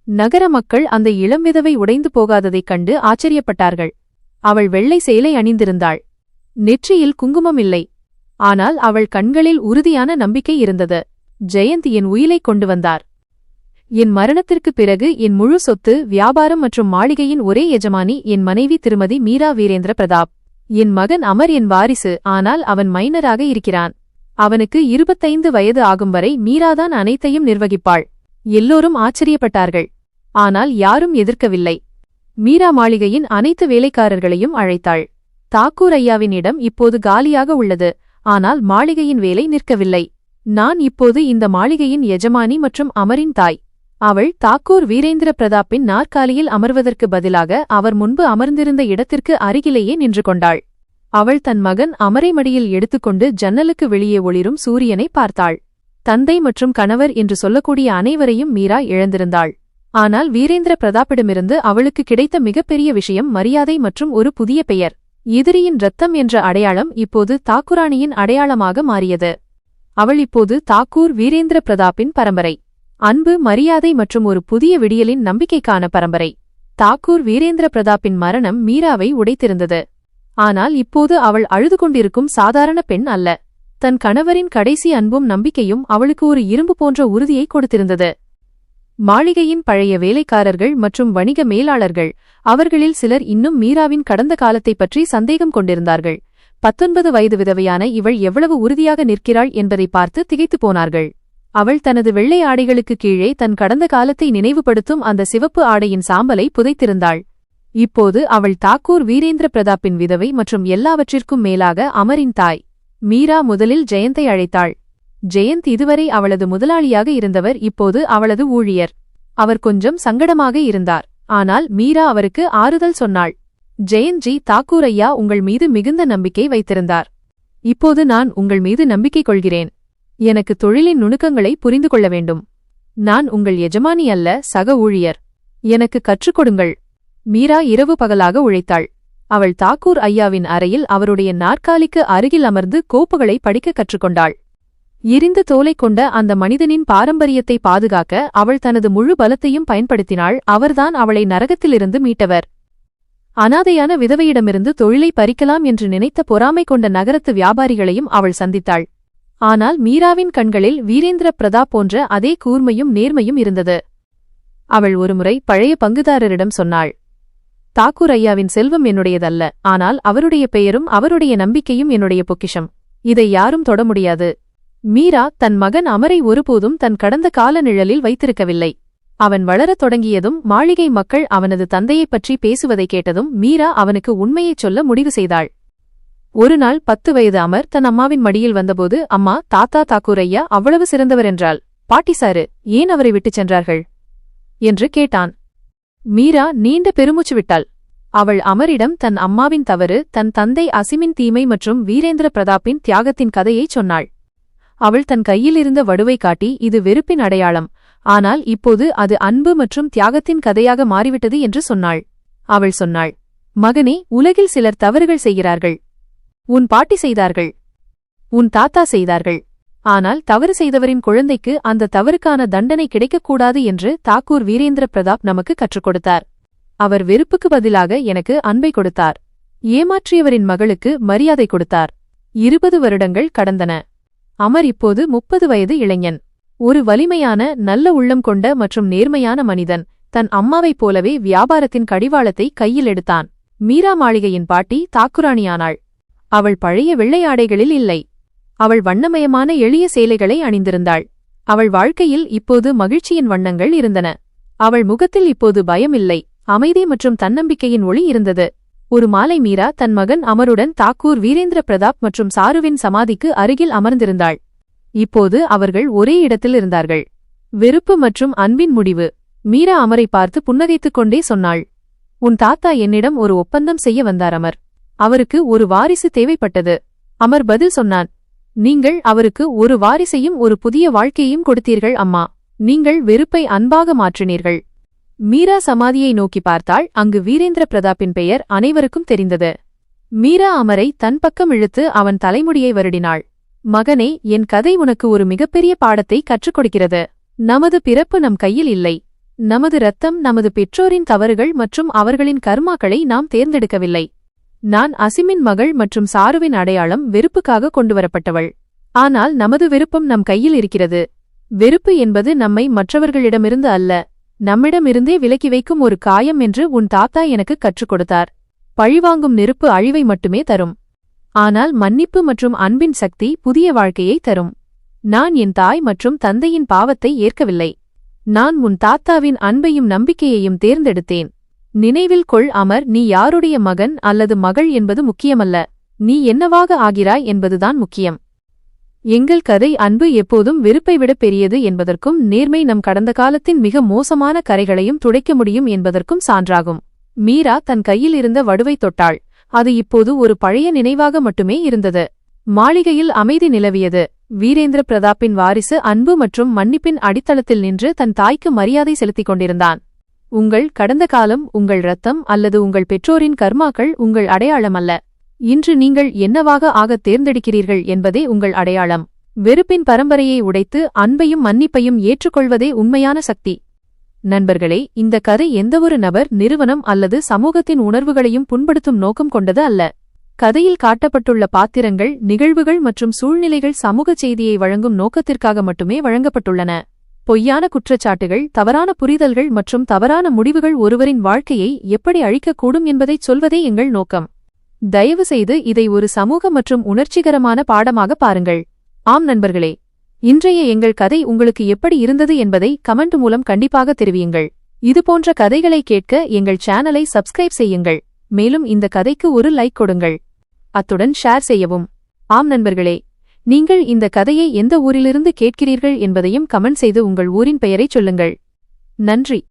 நகர மக்கள் அந்த இளம் விதவை உடைந்து போகாததைக் கண்டு ஆச்சரியப்பட்டார்கள். அவள் வெள்ளை சேலை அணிந்திருந்தாள். நெற்றியில் குங்குமம் இல்லை. ஆனால் அவள் கண்களில் உறுதியான நம்பிக்கை இருந்தது. ஜெயந்த் என் உயிலைக் கொண்டு வந்தார். என் மரணத்திற்குப் பிறகு என் முழு சொத்து, வியாபாரம் மற்றும் மாளிகையின் ஒரே எஜமானி என் மனைவி திருமதி மீரா வீரேந்திர பிரதாப். என் மகன் அமர் என் வாரிசு. ஆனால் அவன் மைனராக இருக்கிறான். அவனுக்கு 25 வயது ஆகும் வரை மீராதான் அனைத்தையும் நிர்வகிப்பாள். எல்லோரும் ஆச்சரியப்பட்டார்கள். ஆனால் யாரும் எதிர்க்கவில்லை. மீரா மாளிகையின் அனைத்து வேலைக்காரர்களையும் அழைத்தாள். தாக்கூர் ஐயாவின் இடம் இப்போது காலியாக உள்ளது. ஆனால் மாளிகையின் வேலை நிற்கவில்லை. நான் இப்போது இந்த மாளிகையின் எஜமானி மற்றும் அமரின் தாய். அவள் தாக்கூர் வீரேந்திர பிரதாப்பின் நாற்காலியில் அமர்வதற்கு பதிலாக அவர் முன்பு அமர்ந்திருந்த இடத்திற்கு அருகிலேயே நின்று கொண்டாள். அவள் தன் மகன் அமரை மடியில் எடுத்துக்கொண்டு ஜன்னலுக்கு வெளியே ஒளிரும் சூரியனை பார்த்தாள். தந்தை மற்றும் கணவர் என்று சொல்லக்கூடிய அனைவரையும் மீரா இழந்திருந்தாள். ஆனால் வீரேந்திர பிரதாப்பிடமிருந்து அவளுக்கு கிடைத்த மிகப்பெரிய விஷயம் மரியாதை மற்றும் ஒரு புதிய பெயர். எதிரியின் இரத்தம் என்ற அடையாளம் இப்போது தாக்குராணியின் அடையாளமாக மாறியது. அவள் இப்போது தாக்கூர் வீரேந்திர பிரதாப்பின் பரம்பரை. அன்பு, மரியாதை மற்றும் ஒரு புதிய விடியலின் நம்பிக்கைக்கான பரம்பரை. தாக்கூர் வீரேந்திர பிரதாப்பின் மரணம் மீராவை உடைத்திருந்தது. ஆனால் இப்போது அவள் அழுது கொண்டிருக்கும் சாதாரண பெண் அல்ல. தன் கணவரின் கடைசி அன்பும் நம்பிக்கையும் அவளுக்கு ஒரு இரும்பு போன்ற உறுதியை கொடுத்திருந்தது. மாளிகையின் பழைய வேலைக்காரர்கள் மற்றும் வணிக மேலாளர்கள், அவர்களில் சிலர் இன்னும் மீராவின் கடந்த காலத்தைப் பற்றி சந்தேகம் கொண்டிருந்தார்கள். 19 வயது விதவையான இவள் எவ்வளவு உறுதியாக நிற்கிறாள் என்பதை பார்த்து திகைத்துப் போனார்கள். அவள் தனது வெள்ளை ஆடைகளுக்கு கீழே தன் கடந்த காலத்தை நினைவுபடுத்தும் அந்த சிவப்பு ஆடையின் சாம்பலை புதைத்திருந்தாள். இப்போது அவள் தாக்கூர் வீரேந்திர பிரதாப்பின் விதவை மற்றும் எல்லாவற்றிற்கும் மேலாக அமரின் தாய். மீரா முதலில் ஜெயந்தை அழைத்தாள். ஜெயந்த் இதுவரை அவளது முதலாளியாக இருந்தவர் இப்போது அவளது ஊழியர். அவர் கொஞ்சம் சங்கடமாக இருந்தார். ஆனால் மீரா அவருக்கு ஆறுதல் சொன்னாள். ஜெயந்த்ஜி, தாக்கூர் ஐயா உங்கள் மீது மிகுந்த நம்பிக்கை வைத்திருந்தார். இப்போது நான் உங்கள் மீது நம்பிக்கை கொள்கிறேன். எனக்கு தொழிலின் நுணுக்கங்களை புரிந்து கொள்ள வேண்டும். நான் உங்கள் எஜமானி அல்ல, சக ஊழியர். எனக்கு கற்றுக் கொடுங்கள். மீரா இரவு பகலாக உழைத்தாள். அவள் தாக்கூர் ஐயாவின் அறையில் அவருடைய நாற்காலிக்கு அருகில் அமர்ந்து கோப்புகளை படிக்க கற்றுக்கொண்டாள். எரிந்த தோலைக் கொண்ட அந்த மனிதனின் பாரம்பரியத்தை பாதுகாக்க அவள் தனது முழு பலத்தையும் பயன்படுத்தினாள். அவர்தான் அவளை நரகத்திலிருந்து மீட்டவர். அனாதையான விதவையிடமிருந்து தொழிலை பறிக்கலாம் என்று நினைத்த பொறாமை கொண்ட நகரத்து வியாபாரிகளையும் அவள் சந்தித்தாள். ஆனால் மீராவின் கண்களில் வீரேந்திர பிரதாப் போன்ற அதே கூர்மையும் நேர்மையும் இருந்தது. அவள் ஒருமுறை பழைய பங்குதாரரிடம் சொன்னாள், தாக்கூர் ஐயாவின் செல்வம் என்னுடையதல்ல, ஆனால் அவருடைய பெயரும் அவருடைய நம்பிக்கையும் என்னுடைய பொக்கிஷம். இதை யாரும் தொட முடியாது. மீரா தன் மகன் அமரை ஒருபோதும் தன் கடந்த கால நிழலில் வைத்திருக்கவில்லை. அவன் வளரத் தொடங்கியதும் மாளிகை மக்கள் அவனது தந்தையைப் பற்றி பேசுவதை கேட்டதும் மீரா அவனுக்கு உண்மையைச் சொல்ல முடிவு செய்தாள். ஒருநாள் 10 வயது அமர் தன் அம்மாவின் மடியில் வந்தபோது, அம்மா, தாத்தா தாக்கூர் ஐயா அவ்வளவு சிறந்தவர் என்றாள். பாட்டி சாரு, ஏன் அவரை விட்டுச் சென்றார்கள் என்று கேட்டான். மீரா நீண்ட பெருமூச்சு விட்டாள். அவள் அமரிடம் தன் அம்மாவின் தவறு, தன் தந்தை அசிமின் தீமை மற்றும் வீரேந்திர பிரதாப்பின் தியாகத்தின் கதையைச் சொன்னாள். அவள் தன் கையில் இருந்த வடுவை காட்டி, இது வெறுப்பின் அடையாளம், ஆனால் இப்போது அது அன்பு மற்றும் தியாகத்தின் கதையாக மாறிவிட்டது என்று சொன்னாள். அவள் சொன்னாள், மகனே, உலகில் சிலர் தவறுகள் செய்கிறார்கள். உன் பாட்டி செய்தார்கள், உன் தாத்தா செய்தார்கள். ஆனால் தவறு செய்தவரின் குழந்தைக்கு அந்த தவறுக்கான தண்டனை கிடைக்கக்கூடாது என்று தாக்கூர் வீரேந்திர பிரதாப் நமக்கு கற்றுக் கொடுத்தார். அவர் வெறுப்புக்கு பதிலாக எனக்கு அன்பை கொடுத்தார். ஏமாற்றியவரின் மகளுக்கு மரியாதை கொடுத்தார். 20 வருடங்கள் கடந்தன. அமர் இப்போது 30 வயது இளைஞன். ஒரு வலிமையான, நல்ல உள்ளம் கொண்ட மற்றும் நேர்மையான மனிதன். தன் அம்மாவைப் போலவே வியாபாரத்தின் கடிவாளத்தை கையில் எடுத்தான். மீரா மாளிகையின் பாட்டி தாக்குராணியானாள். அவள் பழைய வெள்ளை ஆடைகளில் இல்லை. அவள் வண்ணமயமான எளிய சேலைகளை அணிந்திருந்தாள். அவள் வாழ்க்கையில் இப்போது மகிழ்ச்சியின் வண்ணங்கள் இருந்தன. அவள் முகத்தில் இப்போது பயமில்லை, அமைதி மற்றும் தன்னம்பிக்கையின் ஒளி இருந்தது. ஒரு மாலை மீரா தன் மகன் அமருடன் தாக்கூர் வீரேந்திர பிரதாப் மற்றும் சாருவின் சமாதிக்கு அருகில் அமர்ந்திருந்தாள். இப்போது அவர்கள் ஒரே இடத்தில் இருந்தார்கள். வெறுப்பு மற்றும் அன்பின் முடிவு. மீரா அமரை பார்த்து புன்னகைத்துக் கொண்டே சொன்னாள், உன் தாத்தா என்னிடம் ஒரு ஒப்பந்தம் செய்ய வந்தார் அமர். அவருக்கு ஒரு வாரிசு தேவைப்பட்டது. அமர் பதில் சொன்னான், நீங்கள் அவருக்கு ஒரு வாரிசையும் ஒரு புதிய வாழ்க்கையையும் கொடுத்தீர்கள் அம்மா. நீங்கள் வெறுப்பை அன்பாக மாற்றினீர்கள். மீரா சமாதியை நோக்கி பார்த்தாள். அங்கு வீரேந்திர பிரதாப்பின் பெயர் அனைவருக்கும் தெரிந்தது. மீரா அமரை தன் பக்கம் இழுத்து அவன் தலைமுடியை வருடினாள். மகனே, என் கதை உனக்கு ஒரு மிகப்பெரிய பாடத்தை கற்றுக் கொடுக்கிறது. நமது பிறப்பு நம் கையில் இல்லை. நமது இரத்தம், நமது பெற்றோரின் தவறுகள் மற்றும் அவர்களின் கர்மாக்களை நாம் தேர்ந்தெடுக்கவில்லை. நான் அசிமின் மகள் மற்றும் சாருவின் அடையாளம் வெறுப்புக்காக கொண்டுவரப்பட்டவள். ஆனால் நமது விருப்பம் நம் கையில் இருக்கிறது. வெறுப்பு என்பது நம்மை மற்றவர்களிடமிருந்து அல்ல, நம்மிடமிருந்தே விலக்கி வைக்கும் ஒரு காயம் என்று உன் தாத்தா எனக்கு கற்றுக் கொடுத்தார். பழிவாங்கும் நெருப்பு அழிவை மட்டுமே தரும். ஆனால் மன்னிப்பு மற்றும் அன்பின் சக்தி புதிய வாழ்க்கையை தரும். நான் என் தாய் மற்றும் தந்தையின் பாவத்தை ஏற்கவில்லை. நான் உன் தாத்தாவின் அன்பையும் நம்பிக்கையையும் தேர்ந்தெடுத்தேன். நினைவில் கொள் அமர், நீ யாருடைய மகன் அல்லது மகள் என்பது முக்கியமல்ல, நீ என்னவாக ஆகிறாய் என்பதுதான் முக்கியம். எங்கள் கதை அன்பு எப்போதும் வெறுப்பை விட பெரியது என்பதற்கும், நேர்மை நம் கடந்த காலத்தின் மிக மோசமான கரைகளையும் துடைக்க முடியும் என்பதற்கும் சான்றாகும். மீரா தன் கையில் இருந்த வடுவை தொட்டாள். அது இப்போது ஒரு பழைய நினைவாக மட்டுமே இருந்தது. மாளிகையில் அமைதி நிலவியது. வீரேந்திர பிரதாப்பின் வாரிசு அன்பு மற்றும் மன்னிப்பின் அடித்தளத்தில் நின்று தன் தாய்க்கு மரியாதை செலுத்திக் கொண்டிருந்தான். உங்கள் கடந்த காலம், உங்கள் இரத்தம் அல்லது உங்கள் பெற்றோரின் கர்மாக்கள் உங்கள் அடையாளம் அல்ல. இன்று நீங்கள் என்னவாக ஆகத் தேர்ந்தெடுக்கிறீர்கள் என்பதே உங்கள் அடையாளம். வெறுப்பின் பரம்பரையை உடைத்து அன்பையும் மன்னிப்பையும் ஏற்றுக்கொள்வதே உண்மையான சக்தி. நண்பர்களே, இந்த கதை எந்தவொரு நபர், நிறுவனம் அல்லது சமூகத்தின் உணர்வுகளையும் புண்படுத்தும் நோக்கம் கொண்டது அல்ல. கதையில் காட்டப்பட்டுள்ள பாத்திரங்கள், நிகழ்வுகள் மற்றும் சூழ்நிலைகள் சமூக செய்தியை வழங்கும் நோக்கத்திற்காக மட்டுமே வழங்கப்பட்டுள்ளன. பொய்யான குற்றச்சாட்டுகள், தவறான புரிதல்கள் மற்றும் தவறான முடிவுகள் ஒருவரின் வாழ்க்கையை எப்படி அழிக்கக்கூடும் என்பதைச் சொல்வதே எங்கள் நோக்கம். தயவுசெய்து இதை ஒரு சமூக மற்றும் உணர்ச்சிகரமான பாடமாக பாருங்கள். ஆம் நண்பர்களே, இன்றைய எங்கள் கதை உங்களுக்கு எப்படி இருந்தது என்பதை கமெண்ட் மூலம் கண்டிப்பாக தெரிவியுங்கள். இதுபோன்ற கதைகளை கேட்க எங்கள் சேனலை சப்ஸ்கிரைப் செய்யுங்கள். மேலும் இந்த கதைக்கு ஒரு லைக் கொடுங்கள். அத்துடன் ஷேர் செய்யவும். ஆம் நண்பர்களே, நீங்கள் இந்த கதையை எந்த ஊரிலிருந்து கேட்கிறீர்கள் என்பதையும் கமெண்ட் செய்து உங்கள் ஊரின் பெயரைச் சொல்லுங்கள். நன்றி.